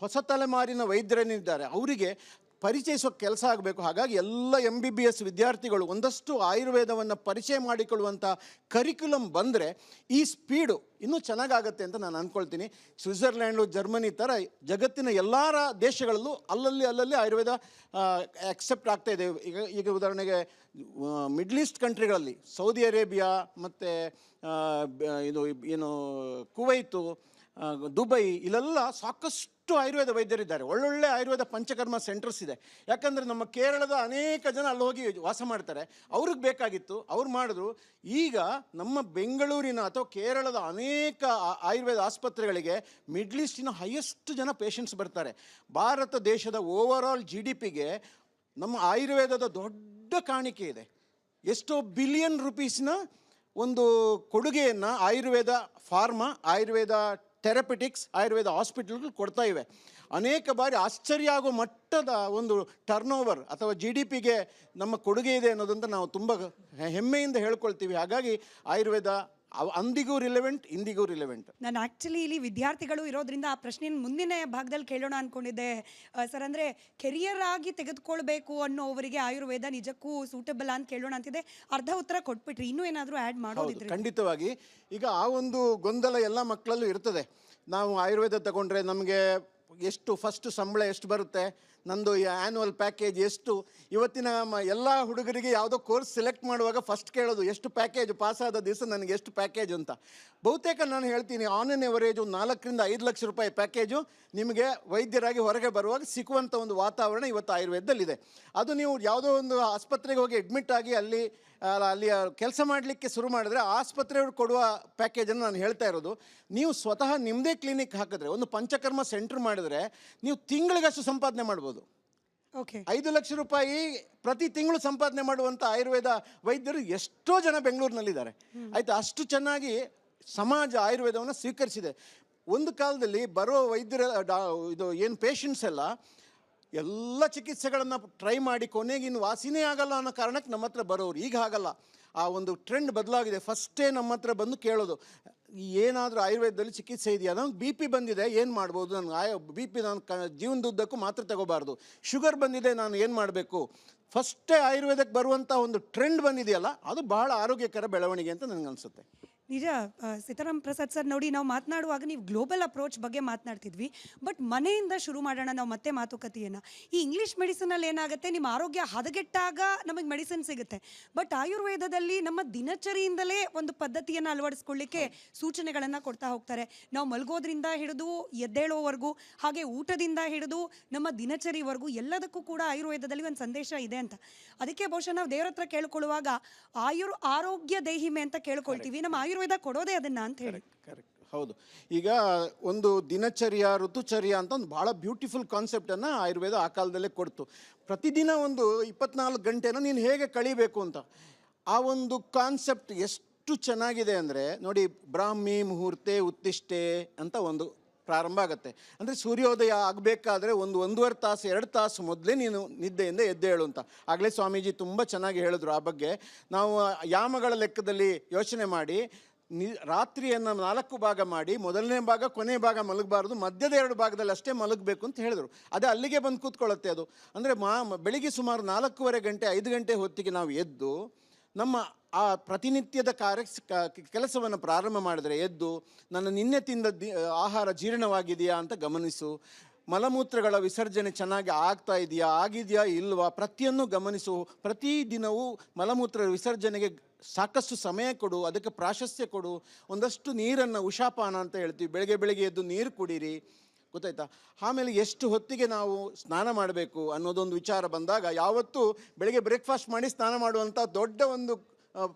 S2: ಹೊಸ ತಲೆಮಾರಿನ ವೈದ್ಯರೇನಿದ್ದಾರೆ ಅವರಿಗೆ ಪರಿಚಯಿಸೋ ಕೆಲಸ ಆಗಬೇಕು. ಹಾಗಾಗಿ ಎಲ್ಲ MBBS ವಿದ್ಯಾರ್ಥಿಗಳು ಒಂದಷ್ಟು ಆಯುರ್ವೇದವನ್ನು ಪರಿಚಯ ಮಾಡಿಕೊಳ್ಳುವಂಥ ಕರಿಕ್ಯುಲಮ್ ಬಂದರೆ ಈ ಸ್ಪೀಡು ಇನ್ನೂ ಚೆನ್ನಾಗಾಗತ್ತೆ ಅಂತ ನಾನು ಅಂದ್ಕೊಳ್ತೀನಿ. ಸ್ವಿಟ್ಜರ್ಲ್ಯಾಂಡು, ಜರ್ಮನಿ ಥರ ಜಗತ್ತಿನ ಎಲ್ಲ ದೇಶಗಳಲ್ಲೂ ಅಲ್ಲಲ್ಲಿ ಆಯುರ್ವೇದ ಆಕ್ಸೆಪ್ಟ್ ಆಗ್ತಾ ಇದೆ. ಈಗ ಉದಾಹರಣೆಗೆ ಮಿಡ್ಲ್ ಈಸ್ಟ್ ಕಂಟ್ರಿಗಳಲ್ಲಿ ಸೌದಿ ಅರೇಬಿಯಾ ಮತ್ತು ಇದು ಏನು ಕುವೈತು, ದುಬೈ, ಇಲ್ಲೆಲ್ಲ ಸಾಕಷ್ಟು ಆಯುರ್ವೇದ ವೈದ್ಯರಿದ್ದಾರೆ. ಒಳ್ಳೊಳ್ಳೆ ಆಯುರ್ವೇದ ಪಂಚಕರ್ಮ ಸೆಂಟರ್ಸ್ ಇದೆ. ಯಾಕಂದರೆ ನಮ್ಮ ಕೇರಳದ ಅನೇಕ ಜನ ಅಲ್ಲಿ ಹೋಗಿ ವಾಸ ಮಾಡ್ತಾರೆ, ಅವ್ರಿಗೆ ಬೇಕಾಗಿತ್ತು, ಅವ್ರು ಮಾಡಿದ್ರು. ಈಗ ನಮ್ಮ ಬೆಂಗಳೂರಿನ ಅಥವಾ ಕೇರಳದ ಅನೇಕ ಆಯುರ್ವೇದ ಆಸ್ಪತ್ರೆಗಳಿಗೆ ಮಿಡ್ಲ್ ಈಸ್ಟಿನ ಹೈಯೆಸ್ಟ್ ಜನ ಪೇಷಂಟ್ಸ್ ಬರ್ತಾರೆ. ಭಾರತ ದೇಶದ ಓವರಾಲ್ GDPಗೆ ನಮ್ಮ ಆಯುರ್ವೇದದ ದೊಡ್ಡ ಕಾಣಿಕೆ ಇದೆ. ಎಷ್ಟೋ ಬಿಲಿಯನ್ ರುಪೀಸ್ನ ಒಂದು ಕೊಡುಗೆಯನ್ನು ಆಯುರ್ವೇದ ಫಾರ್ಮಾ, ಆಯುರ್ವೇದ ಥೆರಪಿಟಿಕ್ಸ್, ಆಯುರ್ವೇದ ಹಾಸ್ಪಿಟಲ್ಗಳು ಕೊಡ್ತಾ ಇವೆ. ಅನೇಕ ಬಾರಿ ಆಶ್ಚರ್ಯ ಆಗೋ ಮಟ್ಟದ ಒಂದು ಟರ್ನ್ ಓವರ್ ಅಥವಾ GDPಗೆ ನಮ್ಮ ಕೊಡುಗೆ ಇದೆ ಅನ್ನೋದಂತ ನಾವು ತುಂಬ ಹೆಮ್ಮೆಯಿಂದ ಹೇಳ್ಕೊಳ್ತೀವಿ. ಹಾಗಾಗಿ ಆಯುರ್ವೇದ ಅಂದಿಗೂ ರಿಲೆವೆಂಟ್, ಇಂದಿಗೂ ರಿಲೆವೆಂಟ್.
S1: ನಾನು ಆ್ಯಕ್ಚುಲಿ ಇಲ್ಲಿ ವಿದ್ಯಾರ್ಥಿಗಳು ಇರೋದ್ರಿಂದ ಆ ಪ್ರಶ್ನೆಯನ್ನು ಮುಂದಿನ ಭಾಗದಲ್ಲಿ ಕೇಳೋಣ ಅಂದ್ಕೊಂಡಿದ್ದೆ ಸರ್. ಅಂದರೆ ಕೆರಿಯರ್ ಆಗಿ ತೆಗೆದುಕೊಳ್ಬೇಕು ಅನ್ನೋವರಿಗೆ ಆಯುರ್ವೇದ ನಿಜಕ್ಕೂ ಸೂಟಬಲ್ ಅಂತ ಕೇಳೋಣ ಅಂತಿದೆ. ಅರ್ಧ ಉತ್ತರ ಕೊಟ್ಬಿಟ್ರಿ, ಇನ್ನೂ ಏನಾದರೂ ಆ್ಯಡ್ ಮಾಡೋದಿದ್ರೆ?
S2: ಖಂಡಿತವಾಗಿ. ಈಗ ಆ ಒಂದು ಗೊಂದಲ ಎಲ್ಲ ಮಕ್ಕಳಲ್ಲೂ ಇರ್ತದೆ. ನಾವು ಆಯುರ್ವೇದ ತಗೊಂಡ್ರೆ ನಮಗೆ ಎಷ್ಟು ಫಸ್ಟ್ ಸಂಬಳ ಎಷ್ಟು ಬರುತ್ತೆ, ನಂದು ಆ್ಯನ್ಯುವಲ್ ಪ್ಯಾಕೇಜ್ ಎಷ್ಟು. ಇವತ್ತಿನ ಎಲ್ಲ ಹುಡುಗರಿಗೆ ಯಾವುದೋ ಕೋರ್ಸ್ ಸೆಲೆಕ್ಟ್ ಮಾಡುವಾಗ ಫಸ್ಟ್ ಕೇಳೋದು ಎಷ್ಟು ಪ್ಯಾಕೇಜ್, ಪಾಸಾದ ದಿವಸ ನನಗೆ ಎಷ್ಟು ಪ್ಯಾಕೇಜ್ ಅಂತ. ಬಹುತೇಕ ನಾನು ಹೇಳ್ತೀನಿ ಆನ್ ಎನ್ ಎವರೇಜು 4 ರಿಂದ 5 ಲಕ್ಷ ರೂಪಾಯಿ ಪ್ಯಾಕೇಜು ನಿಮಗೆ ವೈದ್ಯರಾಗಿ ಹೊರಗೆ ಬರುವಾಗ ಸಿಕ್ಕುವಂಥ ಒಂದು ವಾತಾವರಣ ಇವತ್ತು ಆಯುರ್ವೇದದಲ್ಲಿದೆ. ಅದು ನೀವು ಯಾವುದೋ ಒಂದು ಆಸ್ಪತ್ರೆಗೆ ಹೋಗಿ ಅಡ್ಮಿಟ್ ಆಗಿ ಅಲ್ಲಿ ಕೆಲಸ ಮಾಡಲಿಕ್ಕೆ ಶುರು ಮಾಡಿದ್ರೆ ಆಸ್ಪತ್ರೆಯವರು ಕೊಡುವ ಪ್ಯಾಕೇಜನ್ನು ನಾನು ಹೇಳ್ತಾ ಇರೋದು. ನೀವು ಸ್ವತಃ ನಿಮ್ಮದೇ ಕ್ಲಿನಿಕ್ ಹಾಕಿದ್ರೆ, ಒಂದು ಪಂಚಕರ್ಮ ಸೆಂಟರ್ ಮಾಡಿದ್ರೆ ನೀವು ತಿಂಗಳಿಗಷ್ಟು ಸಂಪಾದನೆ ಮಾಡ್ಬೋದು.
S1: ಓಕೆ,
S2: 5 ಲಕ್ಷ ರೂಪಾಯಿ ಪ್ರತಿ ತಿಂಗಳು ಸಂಪಾದನೆ ಮಾಡುವಂಥ ಆಯುರ್ವೇದ ವೈದ್ಯರು ಎಷ್ಟೋ ಜನ ಬೆಂಗಳೂರಿನಲ್ಲಿದ್ದಾರೆ. ಆಯಿತು, ಅಷ್ಟು ಚೆನ್ನಾಗಿ ಸಮಾಜ ಆಯುರ್ವೇದವನ್ನು ಸ್ವೀಕರಿಸಿದೆ. ಒಂದು ಕಾಲದಲ್ಲಿ ಬರೋ ವೈದ್ಯರ ಇದು ಏನು ಪೇಷಂಟ್ಸ್ ಎಲ್ಲ ಚಿಕಿತ್ಸೆಗಳನ್ನು ಟ್ರೈ ಮಾಡಿ ಕೊನೆಗೆ ಇನ್ನು ವಾಸಿನೇ ಆಗಲ್ಲ ಅನ್ನೋ ಕಾರಣಕ್ಕೆ ನಮ್ಮ ಹತ್ರ ಬರೋರು. ಈಗ ಹಾಗಲ್ಲ, ಆ ಒಂದು ಟ್ರೆಂಡ್ ಬದಲಾಗಿದೆ. ಫಸ್ಟೇ ನಮ್ಮ ಹತ್ರ ಬಂದು ಕೇಳೋದು, ಏನಾದರೂ ಆಯುರ್ವೇದದಲ್ಲಿ ಚಿಕಿತ್ಸೆ ಇದೆಯಾ, ನನಗೆ BP ಬಂದಿದೆ ಏನು ಮಾಡ್ಬೋದು, ನನಗೆ BP ನಾನು ಜೀವನದುದ್ದಕ್ಕೂ ಮಾತ್ರೆ ತಗೋಬಾರ್ದು, ಶುಗರ್ ಬಂದಿದೆ ನಾನು ಏನು ಮಾಡಬೇಕು. ಫಸ್ಟೇ ಆಯುರ್ವೇದಕ್ಕೆ ಬರುವಂಥ ಒಂದು ಟ್ರೆಂಡ್ ಬಂದಿದೆಯಲ್ಲ, ಅದು ಬಹಳ ಆರೋಗ್ಯಕರ ಬೆಳವಣಿಗೆ ಅಂತ ನನಗನ್ಸುತ್ತೆ.
S1: ನಿಜ ಸೀತಾರಾಮ್ ಪ್ರಸಾದ್ ಸರ್, ನೋಡಿ ನಾವು ಮಾತನಾಡುವಾಗ ನೀವು ಗ್ಲೋಬಲ್ ಅಪ್ರೋಚ್ ಬಗ್ಗೆ ಮಾತನಾಡ್ತಿದ್ವಿ, ಬಟ್ ಮನೆಯಿಂದ ಶುರು ಮಾಡೋಣ ನಾವು ಮತ್ತೆ ಮಾತುಕತೆಯನ್ನು. ಈ ಇಂಗ್ಲೀಷ್ ಮೆಡಿಸಿನಲ್ಲಿ ಏನಾಗುತ್ತೆ, ನಿಮ್ಮ ಆರೋಗ್ಯ ಹದಗೆಟ್ಟಾಗ ನಮಗೆ ಮೆಡಿಸಿನ್ ಸಿಗುತ್ತೆ. ಬಟ್ ಆಯುರ್ವೇದದಲ್ಲಿ ನಮ್ಮ ದಿನಚರಿಯಿಂದಲೇ ಒಂದು ಪದ್ಧತಿಯನ್ನು ಅಳವಡಿಸ್ಕೊಳ್ಳಿಕ್ಕೆ ಸೂಚನೆಗಳನ್ನು ಕೊಡ್ತಾ ಹೋಗ್ತಾರೆ. ನಾವು ಮಲಗೋದ್ರಿಂದ ಹಿಡಿದು ಎದ್ದೇಳೋವರೆಗೂ, ಹಾಗೆ ಊಟದಿಂದ ಹಿಡಿದು ನಮ್ಮ ದಿನಚರಿವರೆಗೂ ಎಲ್ಲದಕ್ಕೂ ಕೂಡ ಆಯುರ್ವೇದದಲ್ಲಿ ಒಂದು ಸಂದೇಶ ಇದೆ ಅಂತ. ಅದಕ್ಕೆ ಬಹುಶಃ ನಾವು ದೇವ್ರ ಹತ್ರ ಕೇಳ್ಕೊಳ್ಳುವಾಗ ಆರೋಗ್ಯ ದೇಹಿಮೆ ಅಂತ ಕೇಳ್ಕೊಳ್ತೀವಿ. ನಮ್ಮ ಆಯುರ್ವೇದ ಕೊಡೋದೇ ಅದನ್ನ ಅಂತ ಹೇಳಿ.
S2: ಕರೆಕ್ಟ್, ಹೌದು. ಈಗ ಒಂದು ದಿನಚರ್ಯ, ಋತುಚರ್ಯ ಅಂತ ಒಂದು ಭಾಳ ಬ್ಯೂಟಿಫುಲ್ ಕಾನ್ಸೆಪ್ಟನ್ನು ಆಯುರ್ವೇದ ಆ ಕಾಲದಲ್ಲೇ ಕೊಡ್ತು. ಪ್ರತಿದಿನ ಒಂದು 24 ಗಂಟೆನ ನೀನು ಹೇಗೆ ಕಳಿಬೇಕು ಅಂತ ಆ ಒಂದು ಕಾನ್ಸೆಪ್ಟ್ ಎಷ್ಟು ಚೆನ್ನಾಗಿದೆ ಅಂದರೆ ನೋಡಿ, ಬ್ರಾಹ್ಮಿ ಮುಹೂರ್ತೆ ಉತ್ತಿಷ್ಟೆ ಅಂತ ಒಂದು ಪ್ರಾರಂಭ ಆಗುತ್ತೆ. ಅಂದರೆ ಸೂರ್ಯೋದಯ ಆಗಬೇಕಾದ್ರೆ 1-1.5 ತಾಸು 2 ತಾಸು ಮೊದಲೇ ನೀನು ನಿದ್ದೆಯಿಂದ ಎದ್ದೇಳು ಅಂತ. ಆಗಲೇ ಸ್ವಾಮೀಜಿ ತುಂಬ ಚೆನ್ನಾಗಿ ಹೇಳಿದ್ರು ಆ ಬಗ್ಗೆ. ನಾವು ಯಾಮಗಳ ಲೆಕ್ಕದಲ್ಲಿ ಯೋಚನೆ ಮಾಡಿ ರಾತ್ರಿಯನ್ನು 4 ಭಾಗ ಮಾಡಿ, ಮೊದಲನೇ ಭಾಗ ಕೊನೆ ಭಾಗ ಮಲಗಬಾರ್ದು, ಮಧ್ಯದ 2 ಭಾಗದಲ್ಲಿ ಅಷ್ಟೇ ಮಲಗಬೇಕು ಅಂತ ಹೇಳಿದ್ರು. ಅದೇ ಅಲ್ಲಿಗೆ ಬಂದು ಕೂತ್ಕೊಳ್ಳುತ್ತೆ ಅದು. ಅಂದರೆ ಬೆಳಿಗ್ಗೆ ಸುಮಾರು 4:15 ಗಂಟೆ 5 ಗಂಟೆ ಹೊತ್ತಿಗೆ ನಾವು ಎದ್ದು ನಮ್ಮ ಆ ಪ್ರತಿನಿತ್ಯದ ಕೆಲಸವನ್ನು ಪ್ರಾರಂಭ ಮಾಡಿದ್ರೆ, ಎದ್ದು ನನ್ನ ನಿನ್ನೆ ತಿಂದ ಆಹಾರ ಜೀರ್ಣವಾಗಿದೆಯಾ ಅಂತ ಗಮನಿಸು, ಮಲಮೂತ್ರಗಳ ವಿಸರ್ಜನೆ ಚೆನ್ನಾಗಿ ಆಗಿದೆಯಾ ಇಲ್ವಾ ಪ್ರತಿಯೊಂದು ಗಮನಿಸು. ಪ್ರತಿದಿನವೂ ಮಲಮೂತ್ರ ವಿಸರ್ಜನೆಗೆ ಸಾಕಷ್ಟು ಸಮಯ ಕೊಡು, ಅದಕ್ಕೆ ಪ್ರಾಶಸ್ತ್ಯ ಕೊಡು. ಒಂದಷ್ಟು ನೀರನ್ನು ಉಷಾಪಾನ ಅಂತ ಹೇಳ್ತೀವಿ, ಬೆಳಗ್ಗೆ ಎದ್ದು ನೀರು ಕುಡೀರಿ, ಗೊತ್ತಾಯ್ತಾ. ಆಮೇಲೆ ಎಷ್ಟು ಹೊತ್ತಿಗೆ ನಾವು ಸ್ನಾನ ಮಾಡಬೇಕು ಅನ್ನೋದೊಂದು ವಿಚಾರ ಬಂದಾಗ, ಯಾವತ್ತೂ ಬೆಳಗ್ಗೆ ಬ್ರೇಕ್ಫಾಸ್ಟ್ ಮಾಡಿ ಸ್ನಾನ ಮಾಡುವಂಥ ದೊಡ್ಡ ಒಂದು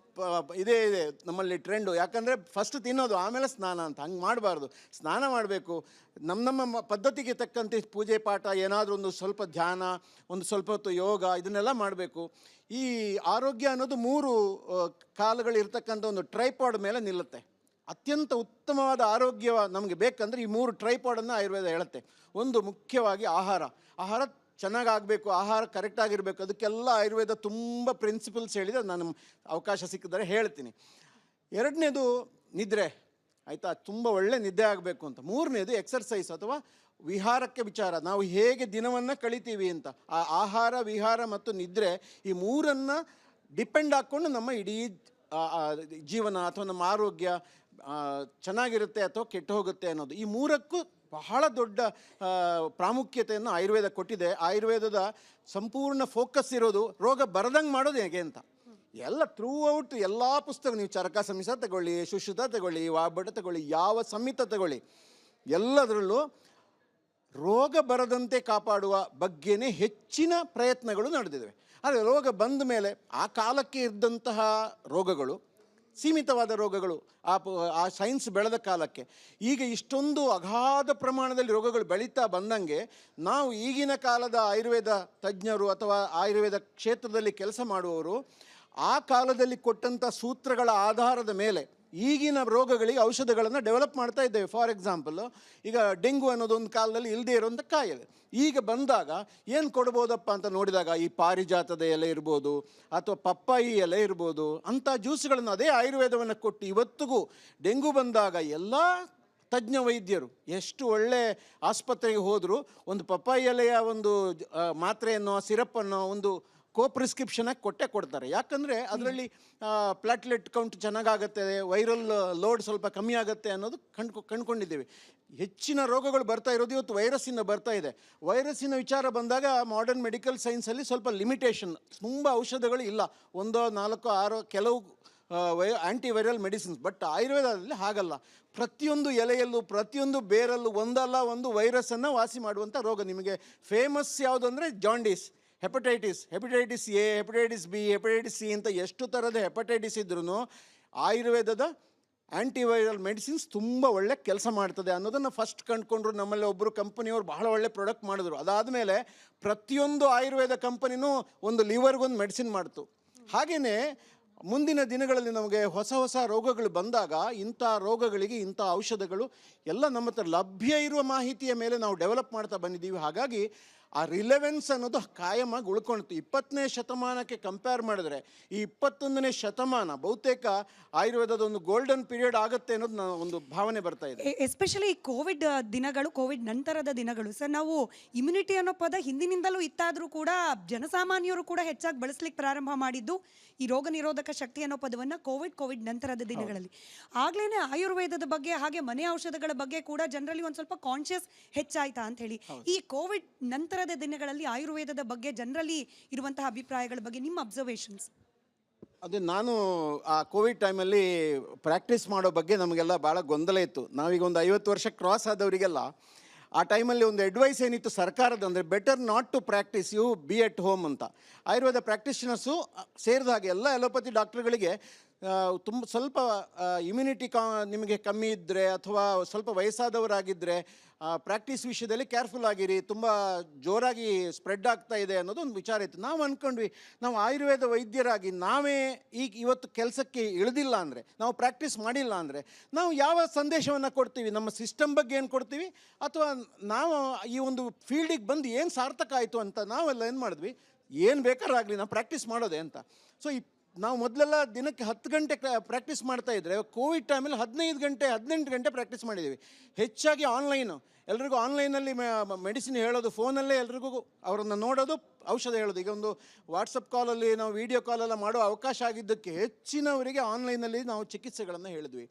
S2: ಇದೇ ಇದೆ ನಮ್ಮಲ್ಲಿ ಟ್ರೆಂಡು. ಯಾಕಂದರೆ ಫಸ್ಟ್ ತಿನ್ನೋದು ಆಮೇಲೆ ಸ್ನಾನ ಅಂತ, ಹಂಗೆ ಮಾಡಬಾರ್ದು. ಸ್ನಾನ ಮಾಡಬೇಕು. ನಮ್ಮ ಪದ್ಧತಿಗೆ ತಕ್ಕಂತೆ ಪೂಜೆ ಪಾಠ, ಏನಾದರೂ ಒಂದು ಸ್ವಲ್ಪ ಧ್ಯಾನ, ಒಂದು ಸ್ವಲ್ಪ ಹೊತ್ತು ಯೋಗ, ಇದನ್ನೆಲ್ಲ ಮಾಡಬೇಕು. ಈ ಆರೋಗ್ಯ ಅನ್ನೋದು 3 ಕಾಲುಗಳಿರ್ತಕ್ಕಂಥ ಒಂದು ಟ್ರೈಪಾಡ್ ಮೇಲೆ ನಿಲ್ಲುತ್ತೆ. ಅತ್ಯಂತ ಉತ್ತಮವಾದ ಆರೋಗ್ಯ ನಮಗೆ ಬೇಕಂದರೆ ಈ 3 ಟ್ರೈಪಾಡನ್ನು ಆಯುರ್ವೇದ ಹೇಳುತ್ತೆ. ಒಂದು ಮುಖ್ಯವಾಗಿ ಆಹಾರ ಚೆನ್ನಾಗಾಗಬೇಕು, ಆಹಾರ ಕರೆಕ್ಟಾಗಿರಬೇಕು, ಅದಕ್ಕೆಲ್ಲ ಆಯುರ್ವೇದ ತುಂಬ ಪ್ರಿನ್ಸಿಪಲ್ಸ್ ಹೇಳಿದೆ. ನಾನು ಅವಕಾಶ ಸಿಕ್ಕಿದರೆ ಹೇಳ್ತೀನಿ. 2ನೇದು ನಿದ್ರೆ, ಆಯಿತಾ, ತುಂಬ ಒಳ್ಳೆ ನಿದ್ದೆ ಆಗಬೇಕು ಅಂತ. 3ನೇದು ಎಕ್ಸರ್ಸೈಸ್ ಅಥವಾ ವಿಹಾರಕ್ಕೆ ವಿಚಾರ, ನಾವು ಹೇಗೆ ದಿನವನ್ನು ಕಳಿತೀವಿ ಅಂತ. ಆ ಆಹಾರ, ವಿಹಾರ ಮತ್ತು ನಿದ್ರೆ ಈ 3ನ್ನು ಡಿಪೆಂಡ್ ಹಾಕ್ಕೊಂಡು ನಮ್ಮ ಇಡೀ ಜೀವನ ಅಥವಾ ನಮ್ಮ ಆರೋಗ್ಯ ಚೆನ್ನಾಗಿರುತ್ತೆ ಅಥವಾ ಕೆಟ್ಟು ಹೋಗುತ್ತೆ ಅನ್ನೋದು. ಈ 3ಕ್ಕೂ ಬಹಳ ದೊಡ್ಡ ಪ್ರಾಮುಖ್ಯತೆಯನ್ನು ಆಯುರ್ವೇದ ಕೊಟ್ಟಿದೆ. ಆಯುರ್ವೇದದ ಸಂಪೂರ್ಣ ಫೋಕಸ್ ಇರೋದು ರೋಗ ಬರದಂಗೆ ಮಾಡೋದು ಹೇಗೆ ಅಂತ. ಎಲ್ಲ ಥ್ರೂ ಔಟ್ ಎಲ್ಲ ಪುಸ್ತಕ, ನೀವು ಚರಕ ಸಂಹಿತ ತಗೊಳ್ಳಿ, ಸುಶ್ರುತ ತಗೊಳ್ಳಿ, ವಾಗ್ಭಟ ತಗೊಳ್ಳಿ, ಯಾವ ಸಂಹಿತ ತಗೊಳ್ಳಿ, ಎಲ್ಲದರಲ್ಲೂ ರೋಗ ಬರದಂತೆ ಕಾಪಾಡುವ ಬಗ್ಗೆನೇ ಹೆಚ್ಚಿನ ಪ್ರಯತ್ನಗಳು ನಡೆದಿವೆ. ಆದರೆ ರೋಗ ಬಂದ ಮೇಲೆ ಆ ಕಾಲಕ್ಕೆ ಇದ್ದಂತಹ ರೋಗಗಳು, ಸೀಮಿತವಾದ ರೋಗಗಳು, ಆ ಸೈನ್ಸ್ ಬೆಳೆದ ಕಾಲಕ್ಕೆ ಈಗ ಇಷ್ಟೊಂದು ಅಗಾಧ ಪ್ರಮಾಣದಲ್ಲಿ ರೋಗಗಳು ಬೆಳೀತಾ ಬಂದಂಗೆ ನಾವು ಈಗಿನ ಕಾಲದ ಆಯುರ್ವೇದ ತಜ್ಞರು ಅಥವಾ ಆಯುರ್ವೇದ ಕ್ಷೇತ್ರದಲ್ಲಿ ಕೆಲಸ ಮಾಡುವವರು ಆ ಕಾಲದಲ್ಲಿ ಕೊಟ್ಟಂಥ ಸೂತ್ರಗಳ ಆಧಾರದ ಮೇಲೆ ಈಗಿನ ರೋಗಗಳಿಗೆ ಔಷಧಗಳನ್ನು ಡೆವಲಪ್ ಮಾಡ್ತಾ ಇದ್ದೇವೆ. ಫಾರ್ ಎಕ್ಸಾಂಪಲ್, ಈಗ ಡೆಂಗು ಅನ್ನೋದೊಂದು ಕಾಲದಲ್ಲಿ ಇಲ್ಲದೆ ಇರೋಂಥ ಕಾಯಿಲೆ ಈಗ ಬಂದಾಗ ಏನು ಕೊಡ್ಬೋದಪ್ಪ ಅಂತ ನೋಡಿದಾಗ ಈ ಪಾರಿಜಾತದ ಎಲೆ ಇರ್ಬೋದು ಅಥವಾ ಪಪ್ಪಾಯಿ ಎಲೆ ಇರ್ಬೋದು, ಅಂಥ ಜ್ಯೂಸ್ಗಳನ್ನು ಅದೇ ಆಯುರ್ವೇದವನ್ನು ಕೊಟ್ಟು ಇವತ್ತಿಗೂ ಡೆಂಗು ಬಂದಾಗ ಎಲ್ಲ ತಜ್ಞ ವೈದ್ಯರು ಎಷ್ಟು ಒಳ್ಳೆ ಆಸ್ಪತ್ರೆಗೆ ಹೋದರೂ ಒಂದು ಪಪ್ಪಾಯಿ ಎಲೆಯ ಒಂದು ಮಾತ್ರೆಯನ್ನು, ಸಿರಪ್ಪನ್ನು ಒಂದು ಪ್ರಿಸ್ಕ್ರಿಪ್ಷನಾಗಿ ಕೊಡ್ತಾರೆ. ಯಾಕಂದರೆ ಅದರಲ್ಲಿ ಪ್ಲಾಟ್ಲೆಟ್ ಕೌಂಟ್ ಚೆನ್ನಾಗಾಗತ್ತೆ, ವೈರಲ್ ಲೋಡ್ ಸ್ವಲ್ಪ ಕಮ್ಮಿ ಆಗುತ್ತೆ ಅನ್ನೋದು ಕಂಡುಕೊಂಡಿದ್ದೀವಿ. ಹೆಚ್ಚಿನ ರೋಗಗಳು ಬರ್ತಾ ಇರೋದು ಇವತ್ತು ವೈರಸ್ಸಿಂದ ಬರ್ತಾ ಇದೆ. ವೈರಸ್ಸಿನ ವಿಚಾರ ಬಂದಾಗ ಮಾಡರ್ನ್ ಮೆಡಿಕಲ್ ಸೈನ್ಸಲ್ಲಿ ಸ್ವಲ್ಪ ಲಿಮಿಟೇಷನ್, ತುಂಬ ಔಷಧಗಳು ಇಲ್ಲ, 1, 4, 6 ಕೆಲವು ಆ್ಯಂಟಿವೈರಲ್ ಮೆಡಿಸಿನ್ಸ್. ಬಟ್ ಆಯುರ್ವೇದದಲ್ಲಿ ಹಾಗಲ್ಲ, ಪ್ರತಿಯೊಂದು ಎಲೆಯಲ್ಲೂ ಪ್ರತಿಯೊಂದು ಬೇರಲ್ಲೂ ಒಂದಲ್ಲ ಒಂದು ವೈರಸ್ಸನ್ನು ವಾಸಿ ಮಾಡುವಂಥ ರೋಗ. ನಿಮಗೆ ಫೇಮಸ್ ಯಾವುದು ಅಂದರೆ jaundice, hepatitis A, hepatitis B, hepatitis C ಅಂತ ಎಷ್ಟು ಥರದ ಹೆಪಟೈಟಿಸ್ ಇದ್ರೂ ಆಯುರ್ವೇದದ ಆ್ಯಂಟಿವೈರಲ್ ಮೆಡಿಸಿನ್ಸ್ ತುಂಬ ಒಳ್ಳೆ ಕೆಲಸ ಮಾಡ್ತದೆ ಅನ್ನೋದನ್ನು ಫಸ್ಟ್ ಕಂಡುಕೊಂಡ್ರು. ನಮ್ಮಲ್ಲಿ ಒಬ್ಬರು ಕಂಪನಿಯವರು ಬಹಳ ಒಳ್ಳೆ ಪ್ರಾಡಕ್ಟ್ ಮಾಡಿದ್ರು. ಅದಾದಮೇಲೆ ಪ್ರತಿಯೊಂದು ಆಯುರ್ವೇದ ಕಂಪನಿನೂ ಒಂದು ಲಿವರ್ಗೊಂದು ಮೆಡಿಸಿನ್ ಮಾಡ್ತು. ಹಾಗೆಯೇ ಮುಂದಿನ ದಿನಗಳಲ್ಲಿ ನಮಗೆ ಹೊಸ ರೋಗಗಳು ಬಂದಾಗ ಇಂಥ ರೋಗಗಳಿಗೆ ಇಂಥ ಔಷಧಗಳು ಎಲ್ಲ ನಮ್ಮ ಹತ್ರ ಲಭ್ಯ ಇರುವ ಮಾಹಿತಿಯ ಮೇಲೆ ನಾವು ಡೆವಲಪ್ ಮಾಡ್ತಾ ಬಂದಿದ್ದೀವಿ. ಹಾಗಾಗಿ ಆ ರಿಲೆವೆನ್ಸ್ ಅನ್ನೋದು ಕಾಯಮಾಗಿ ಉಳ್ಕೊಳ್ತು. 20ನೇ ಶತಮಾನಕ್ಕೆ ಕಂಪೇರ್ ಮಾಡಿದ್ರೆ ಈ 21ನೇ ಶತಮಾನ ಬಹುತೇಕ ಆಯುರ್ವೇದದ ಒಂದು ಗೋಲ್ಡನ್ ಪೀರಿಯಡ್ ಆಗುತ್ತೆ ಅನ್ನೋದು ಒಂದು ಭಾವನೆ ಬರ್ತಾ ಇದೆ.
S1: ಎಸ್ಪೆಷಲಿ ಈ ಕೋವಿಡ್ ದಿನಗಳು, ಕೋವಿಡ್ ನಂತರದ ದಿನಗಳು ಸರ್, ನಾವು ಇಮ್ಯುನಿಟಿ ಅನ್ನೋ ಪದ ಹಿಂದಿನಿಂದಲೂ ಇತ್ತಾದರೂ ಕೂಡ ಜನಸಾಮಾನ್ಯರು ಕೂಡ ಹೆಚ್ಚಾಗಿ ಬಳಸ್ಲಿಕ್ಕೆ ಪ್ರಾರಂಭ ಮಾಡಿದ್ದು ಈ ರೋಗ ನಿರೋಧಕ ಶಕ್ತಿ ಅನ್ನೋ ಪದವನ್ನು ಕೋವಿಡ್ ನಂತರದ ದಿನಗಳಲ್ಲಿ. ಆಗ್ಲೇ ಆಯುರ್ವೇದದ ಬಗ್ಗೆ ಹಾಗೆ ಮನೆ ಔಷಧಗಳ ಬಗ್ಗೆ ಕೂಡ ಜನರಲ್ಲಿ ಒಂದು ಸ್ವಲ್ಪ ಕಾನ್ಷಿಯಸ್ ಹೆಚ್ಚಾಯ್ತಾ ಅಂತ ಹೇಳಿ. ಈ ಕೋವಿಡ್ ನಂತರದ ದಿನಗಳಲ್ಲಿ ಆಯುರ್ವೇದದ ಬಗ್ಗೆ ಜನರಲ್ಲಿ ಇರುವಂತಹ ಅಭಿಪ್ರಾಯಗಳ ಬಗ್ಗೆ ನಿಮ್ಮ ಅಬ್ಸರ್ವೇಷನ್ಸ್?
S2: ಅದು ನಾನು ಆ ಕೋವಿಡ್ ಟೈಮಲ್ಲಿ ಪ್ರಾಕ್ಟೀಸ್ ಮಾಡೋ ಬಗ್ಗೆ ನಮಗೆಲ್ಲ ಭಾಳ ಗೊಂದಲ ಇತ್ತು. ನಾವೀಗ ಒಂದು 50 ವರ್ಷ ಕ್ರಾಸ್ ಆದವರಿಗೆಲ್ಲ ಆ ಟೈಮಲ್ಲಿ ಒಂದು ಅಡ್ವೈಸ್ ಏನಿತ್ತು ಸರ್ಕಾರದ ಅಂದರೆ better not to practise, you be at home ಅಂತ. ಆಯುರ್ವೇದ ಪ್ರಾಕ್ಟೀಷನರ್ಸು ಸೇರಿದ ಹಾಗೆ ಎಲ್ಲ ಅಲೋಪತಿ ಡಾಕ್ಟ್ರುಗಳಿಗೆ ಸ್ವಲ್ಪ ಇಮ್ಯುನಿಟಿ ನಿಮಗೆ ಕಮ್ಮಿ ಇದ್ದರೆ ಅಥವಾ ಸ್ವಲ್ಪ ವಯಸ್ಸಾದವರಾಗಿದ್ದರೆ ಪ್ರಾಕ್ಟೀಸ್ ವಿಷಯದಲ್ಲಿ ಕೇರ್ಫುಲ್ ಆಗಿರಿ, ತುಂಬ ಜೋರಾಗಿ ಸ್ಪ್ರೆಡ್ ಆಗ್ತಾ ಇದೆ ಅನ್ನೋದು ಒಂದು ವಿಚಾರ ಇತ್ತು. ನಾವು ಅಂದ್ಕೊಂಡ್ವಿ, ನಾವು ಆಯುರ್ವೇದ ವೈದ್ಯರಾಗಿ ನಾವೇ ಇವತ್ತು ಕೆಲಸಕ್ಕೆ ಇಳಿದಿಲ್ಲ ಅಂದರೆ, ನಾವು ಪ್ರಾಕ್ಟೀಸ್ ಮಾಡಿಲ್ಲ ಅಂದರೆ ನಾವು ಯಾವ ಸಂದೇಶವನ್ನು ಕೊಡ್ತೀವಿ, ನಮ್ಮ ಸಿಸ್ಟಮ್ ಬಗ್ಗೆ ಏನು ಕೊಡ್ತೀವಿ, ಅಥವಾ ನಾವು ಈ ಒಂದು ಫೀಲ್ಡಿಗೆ ಬಂದು ಏನು ಸಾರ್ಥಕ ಆಯಿತು ಅಂತ ನಾವೆಲ್ಲ ಏನು ಮಾಡಿದ್ವಿ, ಏನು ಬೇಕಾರಾಗಲಿ ನಾವು ಪ್ರಾಕ್ಟೀಸ್ ಮಾಡೋದೆ ಅಂತ. ಸೊ ನಾವು ಮೊದಲೆಲ್ಲ ದಿನಕ್ಕೆ 10 ಗಂಟೆ ಪ್ರಾಕ್ಟೀಸ್ ಮಾಡ್ತಾಯಿದ್ರೆ ಕೋವಿಡ್ ಟೈಮಲ್ಲಿ 15 ಗಂಟೆ 18 ಗಂಟೆ ಪ್ರಾಕ್ಟೀಸ್ ಮಾಡಿದ್ದೀವಿ. ಹೆಚ್ಚಾಗಿ ಆನ್ಲೈನು, ಎಲ್ರಿಗೂ ಆನ್ಲೈನಲ್ಲಿ ಮೆಡಿಸಿನ್ ಹೇಳೋದು, ಫೋನಲ್ಲೇ ಎಲ್ರಿಗೂ ಅವರನ್ನು ನೋಡೋದು, ಔಷಧ ಹೇಳೋದು. ಈಗ ಒಂದು ವಾಟ್ಸಪ್ ಕಾಲಲ್ಲಿ ನಾವು ವೀಡಿಯೋ ಕಾಲೆಲ್ಲ ಮಾಡೋ ಅವಕಾಶ ಆಗಿದ್ದಕ್ಕೆ ಹೆಚ್ಚಿನವರಿಗೆ ಆನ್ಲೈನಲ್ಲಿ ನಾವು ಚಿಕಿತ್ಸೆಗಳನ್ನು ಹೇಳಿದ್ವಿ.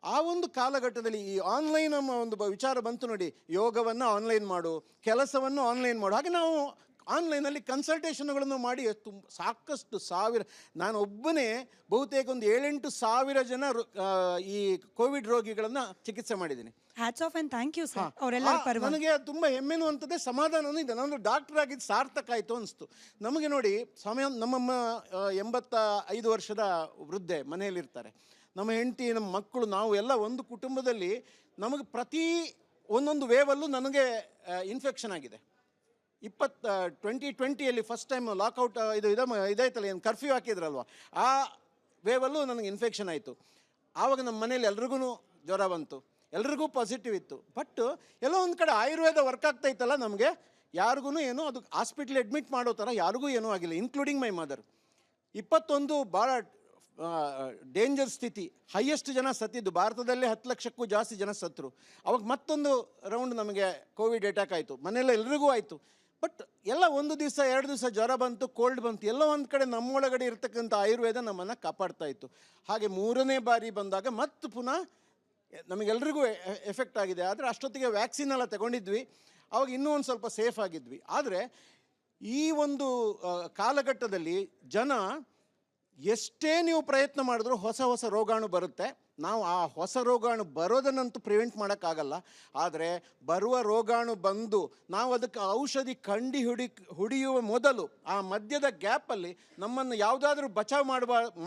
S2: ಆ ಒಂದು ಕಾಲಘಟ್ಟದಲ್ಲಿ ಈ ಆನ್ಲೈನ್ ಒಂದು ವಿಚಾರ ಬಂತು ನೋಡಿ, ಯೋಗವನ್ನು ಆನ್ಲೈನ್ ಮಾಡು, ಕೆಲಸವನ್ನು ಆನ್ಲೈನ್ ಮಾಡು. ಹಾಗೆ ನಾವು ಆನ್ಲೈನಲ್ಲಿ ಕನ್ಸಲ್ಟೇಷನ್ಗಳನ್ನು ಮಾಡಿ ಸಾಕಷ್ಟು ನಾನು ಒಬ್ಬನೇ ಬಹುತೇಕ ಒಂದು 7-8 ಸಾವಿರ ಜನ ಈ ಕೋವಿಡ್ ರೋಗಿಗಳನ್ನು ಚಿಕಿತ್ಸೆ ಮಾಡಿದ್ದೀನಿ.
S1: Hats off and thank you sir. ಅವರೆಲ್ಲ
S2: ನನಗೆ ತುಂಬ ಹೆಮ್ಮೆನೂ ಅಂತದೆ, ಸಮಾಧಾನವೂ ಇದೆ. ನಾನು ಡಾಕ್ಟರ್ ಆಗಿದ್ದು ಸಾರ್ಥಕ ಆಯಿತು ಅನಿಸ್ತು. ನಮಗೆ ನೋಡಿ, ನಮ್ಮಮ್ಮ 85 ವರ್ಷದ ವೃದ್ಧೆ ಮನೆಯಲ್ಲಿರ್ತಾರೆ, ನಮ್ಮ ಹೆಂಡತಿ, ನಮ್ಮ ಮಕ್ಕಳು, ನಾವು ಎಲ್ಲ ಒಂದು ಕುಟುಂಬದಲ್ಲಿ. ನಮಗೆ ಒಂದೊಂದು ವೇವಲ್ಲೂ ನನಗೆ ಇನ್ಫೆಕ್ಷನ್ ಆಗಿದೆ. 2020ಯಲ್ಲಿ ಫಸ್ಟ್ ಟೈಮ್ ಲಾಕೌಟ್ ಇದಾಯ್ತಲ್ಲ, ಏನು ಕರ್ಫ್ಯೂ ಹಾಕಿದ್ರಲ್ವ, ಆ ವೇವಲ್ಲೂ ನನಗೆ ಇನ್ಫೆಕ್ಷನ್ ಆಯಿತು. ಆವಾಗ ನಮ್ಮ ಮನೇಲಿ ಎಲ್ರಿಗೂ ಜ್ವರ ಬಂತು, ಎಲ್ರಿಗೂ ಪಾಸಿಟಿವ್ ಇತ್ತು. ಬಟ್ ಎಲ್ಲೋ ಒಂದು ಕಡೆ ಆಯುರ್ವೇದ ವರ್ಕ್ ಆಗ್ತಾ ಇತ್ತಲ್ಲ, ನಮಗೆ ಯಾರಿಗೂ ಏನೂ ಅದು ಹಾಸ್ಪಿಟ್ಲ್ ಅಡ್ಮಿಟ್ ಮಾಡೋ ಥರ ಯಾರಿಗೂ ಏನೂ ಆಗಿಲ್ಲ, ಇನ್ಕ್ಲೂಡಿಂಗ್ ಮೈ ಮದರ್. 21 ಭಾಳ ಡೇಂಜರ್ ಸ್ಥಿತಿ, ಹೈಯೆಸ್ಟ್ ಜನ ಸತ್ತಿದ್ದು ಭಾರತದಲ್ಲೇ 10 ಲಕ್ಷಕ್ಕೂ ಜಾಸ್ತಿ ಜನ ಸತ್ತರು. ಅವಾಗ ಮತ್ತೊಂದು ರೌಂಡ್ ನಮಗೆ ಕೋವಿಡ್ ಅಟ್ಯಾಕ್ ಆಯಿತು, ಮನೆಯಲ್ಲ ಎಲ್ರಿಗೂ ಆಯಿತು. ಬಟ್ ಎಲ್ಲ 1 ದಿವಸ 2 ದಿವಸ ಜ್ವರ ಬಂತು, ಕೋಲ್ಡ್ ಬಂತು, ಎಲ್ಲ ಒಂದು ಕಡೆ ನಮ್ಮೊಳಗಡೆ ಇರ್ತಕ್ಕಂಥ ಆಯುರ್ವೇದ ನಮ್ಮನ್ನು ಕಾಪಾಡ್ತಾ ಇತ್ತು. ಹಾಗೆ 3ನೇ ಬಾರಿ ಬಂದಾಗ ಮತ್ತೆ ಪುನಃ ನಮಗೆಲ್ರಿಗೂ ಎಫೆಕ್ಟ್ ಆಗಿದೆ. ಆದರೆ ಅಷ್ಟೊತ್ತಿಗೆ ವ್ಯಾಕ್ಸಿನ್ ಎಲ್ಲ ತಗೊಂಡಿದ್ವಿ, ಅವಾಗ ಇನ್ನೂ ಒಂದು ಸ್ವಲ್ಪ ಸೇಫ್ ಆಗಿದ್ವಿ. ಆದರೆ ಈ ಒಂದು ಕಾಲಘಟ್ಟದಲ್ಲಿ ಜನ ಎಷ್ಟೇ ನೀವು ಪ್ರಯತ್ನ ಮಾಡಿದ್ರೂ ಹೊಸ ಹೊಸ ರೋಗಾಣು ಬರುತ್ತೆ. ನಾವು ಆ ಹೊಸ ರೋಗಾಣು ಬರೋದನ್ನಂತೂ ಪ್ರಿವೆಂಟ್ ಮಾಡೋಕ್ಕಾಗಲ್ಲ. ಆದರೆ ಬರುವ ರೋಗಾಣು ಬಂದು ನಾವು ಅದಕ್ಕೆ ಔಷಧಿ ಹುಡಿಯುವ ಮೊದಲು ಆ ಮಧ್ಯದ ಗ್ಯಾಪಲ್ಲಿ ನಮ್ಮನ್ನು ಯಾವುದಾದ್ರೂ ಬಚಾವ್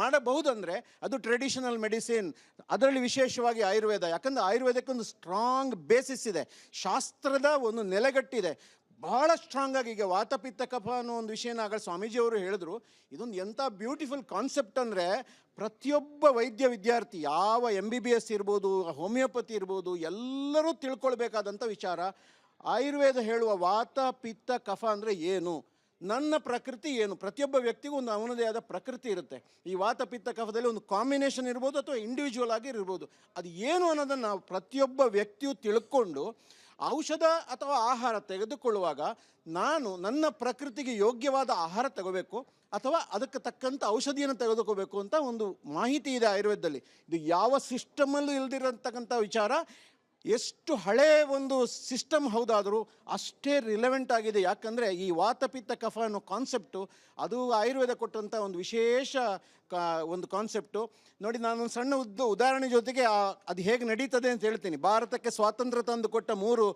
S2: ಮಾಡಬಹುದಂದರೆ ಅದು ಟ್ರೆಡಿಷನಲ್ ಮೆಡಿಸಿನ್, ಅದರಲ್ಲಿ ವಿಶೇಷವಾಗಿ ಆಯುರ್ವೇದ. ಯಾಕಂದರೆ ಆಯುರ್ವೇದಕ್ಕೊಂದು ಸ್ಟ್ರಾಂಗ್ ಬೇಸಿಸ್ ಇದೆ, ಶಾಸ್ತ್ರದ ಒಂದು ನೆಲೆಗಟ್ಟಿದೆ ಭಾಳ ಸ್ಟ್ರಾಂಗ್ ಆಗಿ. ಈಗ ವಾತಪಿತ್ತ ಕಫ ಅನ್ನೋ ಒಂದು ವಿಷಯನ ಆಗ ಸ್ವಾಮೀಜಿಯವರು ಹೇಳಿದ್ರು. ಇದೊಂದು ಎಂಥ ಬ್ಯೂಟಿಫುಲ್ ಕಾನ್ಸೆಪ್ಟ್ ಅಂದರೆ, ಪ್ರತಿಯೊಬ್ಬ ವೈದ್ಯ ವಿದ್ಯಾರ್ಥಿ, ಯಾವ MBBS ಇರ್ಬೋದು, ಹೋಮಿಯೋಪತಿ ಇರ್ಬೋದು, ಎಲ್ಲರೂ ತಿಳ್ಕೊಳ್ಬೇಕಾದಂಥ ವಿಚಾರ. ಆಯುರ್ವೇದ ಹೇಳುವ ವಾತ ಪಿತ್ತ ಕಫ ಅಂದರೆ ಏನು, ನನ್ನ ಪ್ರಕೃತಿ ಏನು. ಪ್ರತಿಯೊಬ್ಬ ವ್ಯಕ್ತಿಗೂ ಒಂದು ಅವನದೇ ಆದ ಪ್ರಕೃತಿ ಇರುತ್ತೆ. ಈ ವಾತ ಪಿತ್ತ ಕಫದಲ್ಲಿ ಒಂದು ಕಾಂಬಿನೇಷನ್ ಇರ್ಬೋದು ಅಥವಾ ಇಂಡಿವಿಜುವಲ್ ಆಗಿ ಇರ್ಬೋದು. ಅದು ಏನು ಅನ್ನೋದನ್ನು ನಾವು ಪ್ರತಿಯೊಬ್ಬ ವ್ಯಕ್ತಿಯು ತಿಳ್ಕೊಂಡು ಔಷಧ ಅಥವಾ ಆಹಾರ ತೆಗೆದುಕೊಳ್ಳುವಾಗ ನಾನು ನನ್ನ ಪ್ರಕೃತಿಗೆ ಯೋಗ್ಯವಾದ ಆಹಾರ ತಗೋಬೇಕು ಅಥವಾ ಅದಕ್ಕೆ ತಕ್ಕಂಥ ಔಷಧಿಯನ್ನು ತೆಗೆದುಕೋಬೇಕು ಅಂತ ಒಂದು ಮಾಹಿತಿ ಇದೆ ಆಯುರ್ವೇದದಲ್ಲಿ. ಇದು ಯಾವ ಸಿಸ್ಟಮಲ್ಲೂ ಇಲ್ದಿರತಕ್ಕಂಥ ವಿಚಾರ. ಎಷ್ಟು ಹಳೇ ಒಂದು ಸಿಸ್ಟಮ್ ಹೌದಾದರೂ ಅಷ್ಟೇ ರಿಲೆವೆಂಟ್ ಆಗಿದೆ. ಯಾಕಂದರೆ ಈ ವಾತಪಿತ್ತ ಕಫ ಅನ್ನೋ ಕಾನ್ಸೆಪ್ಟು ಅದು ಆಯುರ್ವೇದ ಕೊಟ್ಟಂಥ ಒಂದು ವಿಶೇಷ ಒಂದು ಕಾನ್ಸೆಪ್ಟು. ನೋಡಿ, ನಾನೊಂದು ಸಣ್ಣ ಉದಾಹರಣೆ ಜೊತೆಗೆ ಅದು ಹೇಗೆ ನಡೀತದೆ ಅಂತ ಹೇಳ್ತೀನಿ. ಭಾರತಕ್ಕೆ ಸ್ವಾತಂತ್ರ್ಯ ತಂದು ಕೊಟ್ಟ 3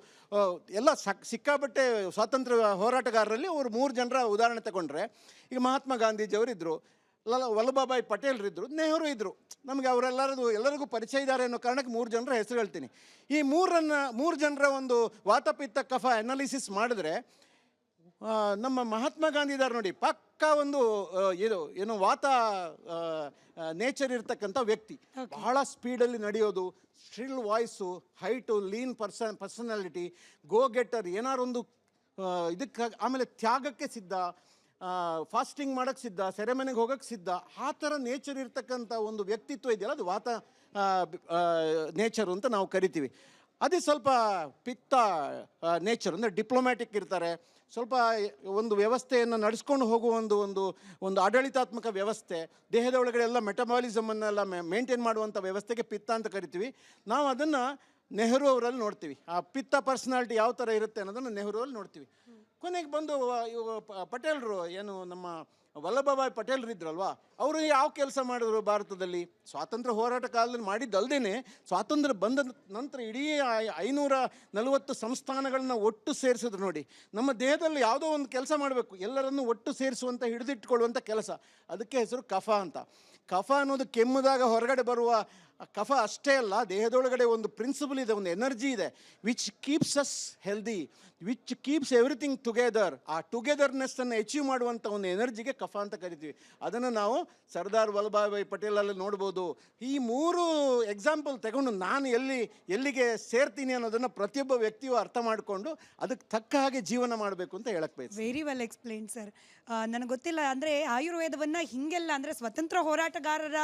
S2: ಎಲ್ಲ ಸಿಕ್ಕಾಪಟ್ಟೆ ಸ್ವಾತಂತ್ರ್ಯ ಹೋರಾಟಗಾರರಲ್ಲಿ ಅವರು 3 ಜನರ ಉದಾಹರಣೆ ತಗೊಂಡ್ರೆ, ಈಗ ಮಹಾತ್ಮ ಗಾಂಧೀಜಿಯವರಿದ್ದರು, ವಲ್ಲಭಭಾಯಿ ಪಟೇಲ್ರಿದ್ದರು, ನೆಹರು ಇದ್ದರು. ನಮಗೆ ಎಲ್ಲರಿಗೂ ಪರಿಚಯ ಇದ್ದಾರೆ ಅನ್ನೋ ಕಾರಣಕ್ಕೆ 3 ಜನರ ಹೆಸರು ಹೇಳ್ತೀನಿ. ಈ 3 ಜನರ ಒಂದು ವಾತಪಿತ್ತ ಕಫ ಅನಾಲಿಸಿಸ್ ಮಾಡಿದ್ರೆ ನಮ್ಮ ಮಹಾತ್ಮ ಗಾಂಧಿ ಇದ್ದಾರೆ ನೋಡಿ, ಪಕ್ಕಾ ಒಂದು ಏನು ವಾತ ನೇಚರ್ ಇರ್ತಕ್ಕಂಥ ವ್ಯಕ್ತಿ. ಬಹಳ ಸ್ಪೀಡಲ್ಲಿ ನಡೆಯೋದು, ಸ್ಟ್ರಿಲ್ ವಾಯ್ಸು, ಹೈಟು, ಲೀನ್ ಪರ್ಸನಾಲಿಟಿ, ಗೋ ಗೆಟರ್, ಏನಾರೊಂದು ಇದಕ್ಕೆ, ಆಮೇಲೆ ತ್ಯಾಗಕ್ಕೆ ಸಿದ್ಧ, ಫಾಸ್ಟಿಂಗ್ ಮಾಡೋಕ್ಕೆ ಸಿದ್ಧ, ಸೆರೆಮನೆಗೆ ಹೋಗೋಕ್ಕೆ ಸಿದ್ಧ, ಆ ಥರ ನೇಚರ್ ಇರ್ತಕ್ಕಂಥ ಒಂದು ವ್ಯಕ್ತಿತ್ವ ಇದೆಯಲ್ಲ, ಅದು ವಾತ ನೇಚರು ಅಂತ ನಾವು ಕರಿತೀವಿ. ಅದೇ ಸ್ವಲ್ಪ ಪಿತ್ತ ನೇಚರ್ ಅಂದರೆ ಡಿಪ್ಲೊಮ್ಯಾಟಿಕ್ ಇರ್ತಾರೆ, ಸ್ವಲ್ಪ ಒಂದು ವ್ಯವಸ್ಥೆಯನ್ನು ನಡೆಸ್ಕೊಂಡು ಹೋಗುವ ಒಂದು ಆಡಳಿತಾತ್ಮಕ ವ್ಯವಸ್ಥೆ, ದೇಹದ ಒಳಗಡೆ ಎಲ್ಲ ಮೆಟಬಾಲಿಸಮನ್ನೆಲ್ಲ ಮೇಂಟೈನ್ ಮಾಡುವಂಥ ವ್ಯವಸ್ಥೆಗೆ ಪಿತ್ತ ಅಂತ ಕರಿತೀವಿ. ನಾವು ಅದನ್ನು ನೆಹರು ಅವರಲ್ಲಿ ನೋಡ್ತೀವಿ. ಆ ಪಿತ್ತ ಪರ್ಸನಾಲಿಟಿ ಯಾವ ಥರ ಇರುತ್ತೆ ಅನ್ನೋದನ್ನು ನೆಹರು ಅಲ್ಲಿ ನೋಡ್ತೀವಿ. ಕೊನೆಗೆ ಬಂದು ಪಟೇಲರು, ಏನು ನಮ್ಮ ವಲ್ಲಭಭಾಯಿ ಪಟೇಲ್ರು ಇದ್ರಲ್ವಾ, ಅವರು ಯಾವ ಕೆಲಸ ಮಾಡಿದ್ರು ಭಾರತದಲ್ಲಿ? ಸ್ವಾತಂತ್ರ್ಯ ಹೋರಾಟ ಕಾಲದಲ್ಲಿ ಮಾಡಿದ್ದಲ್ದೇ ಸ್ವಾತಂತ್ರ್ಯ ಬಂದ ನಂತರ ಇಡೀ 540 ಸಂಸ್ಥಾನಗಳನ್ನ ಒಟ್ಟು ಸೇರಿಸಿದ್ರು. ನೋಡಿ, ನಮ್ಮ ದೇಹದಲ್ಲಿ ಯಾವುದೋ ಒಂದು ಕೆಲಸ ಮಾಡಬೇಕು, ಎಲ್ಲರನ್ನು ಒಟ್ಟು ಸೇರಿಸುವಂಥ, ಹಿಡಿದಿಟ್ಕೊಳ್ಳುವಂಥ ಕೆಲಸ, ಅದಕ್ಕೆ ಹೆಸರು ಕಫ ಅಂತ. ಕಫ ಅನ್ನೋದು ಕೆಮ್ಮುದಾಗ ಹೊರಗಡೆ ಬರುವ ಕಫ ಅಷ್ಟೇ ಅಲ್ಲ, ದೇಹದೊಳಗಡೆ ಒಂದು ಪ್ರಿನ್ಸಿಪಲ್ ಇದೆ, ಒಂದು ಎನರ್ಜಿ ಇದೆ, which keeps us healthy, which keeps everything together. ಆ ಟುಗೆದರ್ನೆಸ್ಸನ್ನು ಅಚೀವ್ ಮಾಡುವಂಥ ಒಂದು ಎನರ್ಜಿಗೆ ಕಫ ಅಂತ ಕರಿತೀವಿ. ಅದನ್ನು ನಾವು ಸರ್ದಾರ್ ವಲ್ಲಭಭಾಯಿ ಪಟೇಲಲ್ಲಿ ನೋಡ್ಬೋದು. ಈ 3 ಎಕ್ಸಾಂಪಲ್ ತಗೊಂಡು ನಾನು ಎಲ್ಲಿಗೆ ಸೇರ್ತೀನಿ ಅನ್ನೋದನ್ನು ಪ್ರತಿಯೊಬ್ಬ ವ್ಯಕ್ತಿಯು ಅರ್ಥ ಮಾಡಿಕೊಂಡು ಅದಕ್ಕೆ ತಕ್ಕ ಹಾಗೆ ಜೀವನ ಮಾಡಬೇಕು ಅಂತ ಹೇಳಕ್ ಬಯಸ್ತೀನಿ.
S1: Very well explain sir. ನನಗೆ ಗೊತ್ತಿಲ್ಲ, ಅಂದರೆ ಆಯುರ್ವೇದವನ್ನು ಹೀಗೆಲ್ಲ, ಅಂದರೆ ಸ್ವತಂತ್ರ ಹೋರಾಟಗಾರರ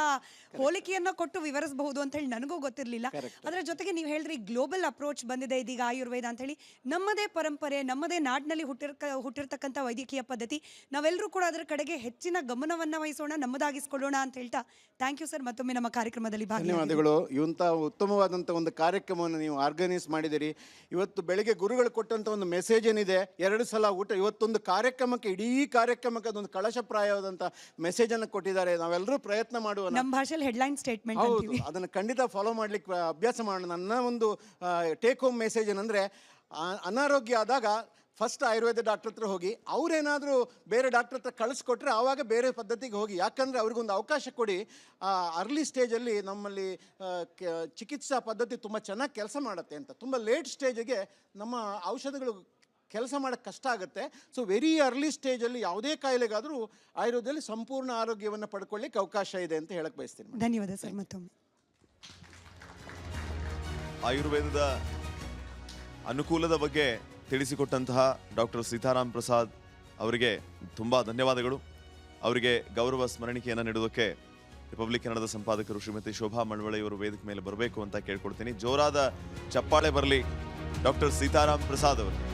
S1: ಹೋಲಿಕೆಯನ್ನು ಕೊಟ್ಟು ವಿವರಿಸಬಹುದು ಅಂತ ಹೇಳಿ ನನಗೂ ಗೊತ್ತಿರಲಿಲ್ಲ. ಅದರ ಜೊತೆಗೆ ನೀವು ಹೇಳಿದ್ರಿ ಗ್ಲೋಬಲ್ ಅಪ್ರೋಚ್ ಬಂದಿದೆ ಇದೀಗ ಆಯುರ್ವೇದ ಅಂತ ಹೇಳಿ. ನಮ್ಮದೇ ಪರಂಪರೆ, ನಮ್ಮದೇ ನಾಡಿನಲ್ಲಿ ಹುಟ್ಟಿರ್ತಕ್ಕಂಥ ವೈದ್ಯಕೀಯ ಪದ್ಧತಿ, ನಾವೆಲ್ಲರೂ ಕೂಡ ಅದರ ಕಡೆಗೆ ಹೆಚ್ಚಿನ ಗಮನವನ್ನು ವಹಿಸೋಣ, ನಮ್ಮದಾಗಿಸ್ಕೊಳ್ಳೋಣ ಅಂತ ಹೇಳ್ತಾ ಥ್ಯಾಂಕ್ ಯು ಸರ್, ಮತ್ತೊಮ್ಮೆ ನಮ್ಮ ಕಾರ್ಯಕ್ರಮದಲ್ಲಿ
S2: ಧನ್ಯವಾದಗಳು. ಇಂಥ ಉತ್ತಮವಾದಂಥ ಒಂದು ಕಾರ್ಯಕ್ರಮವನ್ನು ನೀವು ಆರ್ಗನೈಸ್ ಮಾಡಿದಿರಿ. ಇವತ್ತು ಬೆಳಗ್ಗೆ ಗುರುಗಳು ಕೊಟ್ಟಂಥ ಒಂದು ಮೆಸೇಜ್ ಏನಿದೆ, 2 ಸಲ ಊಟ, ಇವತ್ತೊಂದು ಕಾರ್ಯಕ್ರಮಕ್ಕೆ, ಇಡೀ ಕಾರ್ಯಕ್ರಮಕ್ಕೆ ಅದೊಂದು ಕಳಶಪ್ರಾಯವಾದಂಥ ಮೆಸೇಜನ್ನು ಕೊಟ್ಟಿದ್ದಾರೆ. ನಾವೆಲ್ಲರೂ ಪ್ರಯತ್ನ ಮಾಡುವ,
S1: ನಮ್ಮ ಭಾಷೆಯಲ್ಲಿ ಹೆಡ್ಲೈನ್ ಸ್ಟೇಟ್ಮೆಂಟ್,
S2: ಹೌದು, ಅದನ್ನು ಖಂಡಿತ ಫಾಲೋ ಮಾಡ್ಲಿಕ್ಕೆ ಅಭ್ಯಾಸ ಮಾಡೋಣ. ನನ್ನ ಒಂದು ಟೇಕ್ ಹೋಮ್ ಮೆಸೇಜ್ ಏನಂದರೆ, ಅನಾರೋಗ್ಯ ಆದಾಗ ಫಸ್ಟ್ ಆಯುರ್ವೇದ ಡಾಕ್ಟರ್ ಹತ್ರ ಹೋಗಿ, ಅವರೇನಾದರೂ ಬೇರೆ ಡಾಕ್ಟರ್ ಹತ್ರ ಕಳಿಸ್ಕೊಟ್ರೆ ಆವಾಗ ಬೇರೆ ಪದ್ಧತಿಗೆ ಹೋಗಿ. ಯಾಕಂದರೆ ಅವ್ರಿಗೊಂದು ಅವಕಾಶ ಕೊಡಿ. ಅರ್ಲಿ ಸ್ಟೇಜಲ್ಲಿ ನಮ್ಮಲ್ಲಿ ಚಿಕಿತ್ಸಾ ಪದ್ಧತಿ ತುಂಬ ಚೆನ್ನಾಗಿ ಕೆಲಸ ಮಾಡುತ್ತೆ ಅಂತ. ತುಂಬ ಲೇಟ್ ಸ್ಟೇಜಿಗೆ ನಮ್ಮ ಔಷಧಗಳು ಕೆಲಸ ಮಾಡೋಕ್ಕೆ ಕಷ್ಟ ಆಗುತ್ತೆ. ಸೊ ವೆರಿ ಅರ್ಲಿ ಸ್ಟೇಜಲ್ಲಿ ಯಾವುದೇ ಕಾಯಿಲೆಗಾದರೂ ಆಯುರ್ವೇದದಲ್ಲಿ ಸಂಪೂರ್ಣ ಆರೋಗ್ಯವನ್ನು ಪಡ್ಕೊಳ್ಳಿಕ್ಕೆ ಅವಕಾಶ ಇದೆ ಅಂತ ಹೇಳಕ್ಕೆ ಬಯಸ್ತೀನಿ.
S1: ಧನ್ಯವಾದ ಸರ್ ಮತ್ತೊಮ್ಮೆ.
S3: ಆಯುರ್ವೇದದ ಅನುಕೂಲದ ಬಗ್ಗೆ ತಿಳಿಸಿಕೊಟ್ಟಂತಹ ಡಾಕ್ಟರ್ ಸೀತಾರಾಮ್ ಪ್ರಸಾದ್ ಅವರಿಗೆ ತುಂಬ ಧನ್ಯವಾದಗಳು. ಅವರಿಗೆ ಗೌರವ ಸ್ಮರಣಿಕೆಯನ್ನು ನೀಡುವುದಕ್ಕೆ ರಿಪಬ್ಲಿಕ್ ಕನ್ನಡದ ಸಂಪಾದಕರು ಶ್ರೀಮತಿ ಶೋಭಾ ಮಳವಳ್ಳಿಯವರು ವೇದಿಕೆ ಮೇಲೆ ಬರಬೇಕು ಅಂತ ಕೇಳ್ಕೊಡ್ತೀನಿ. ಜೋರಾದ ಚಪ್ಪಾಳೆ ಬರಲಿ ಡಾಕ್ಟರ್ ಸೀತಾರಾಮ್ ಪ್ರಸಾದ್ ಅವರು.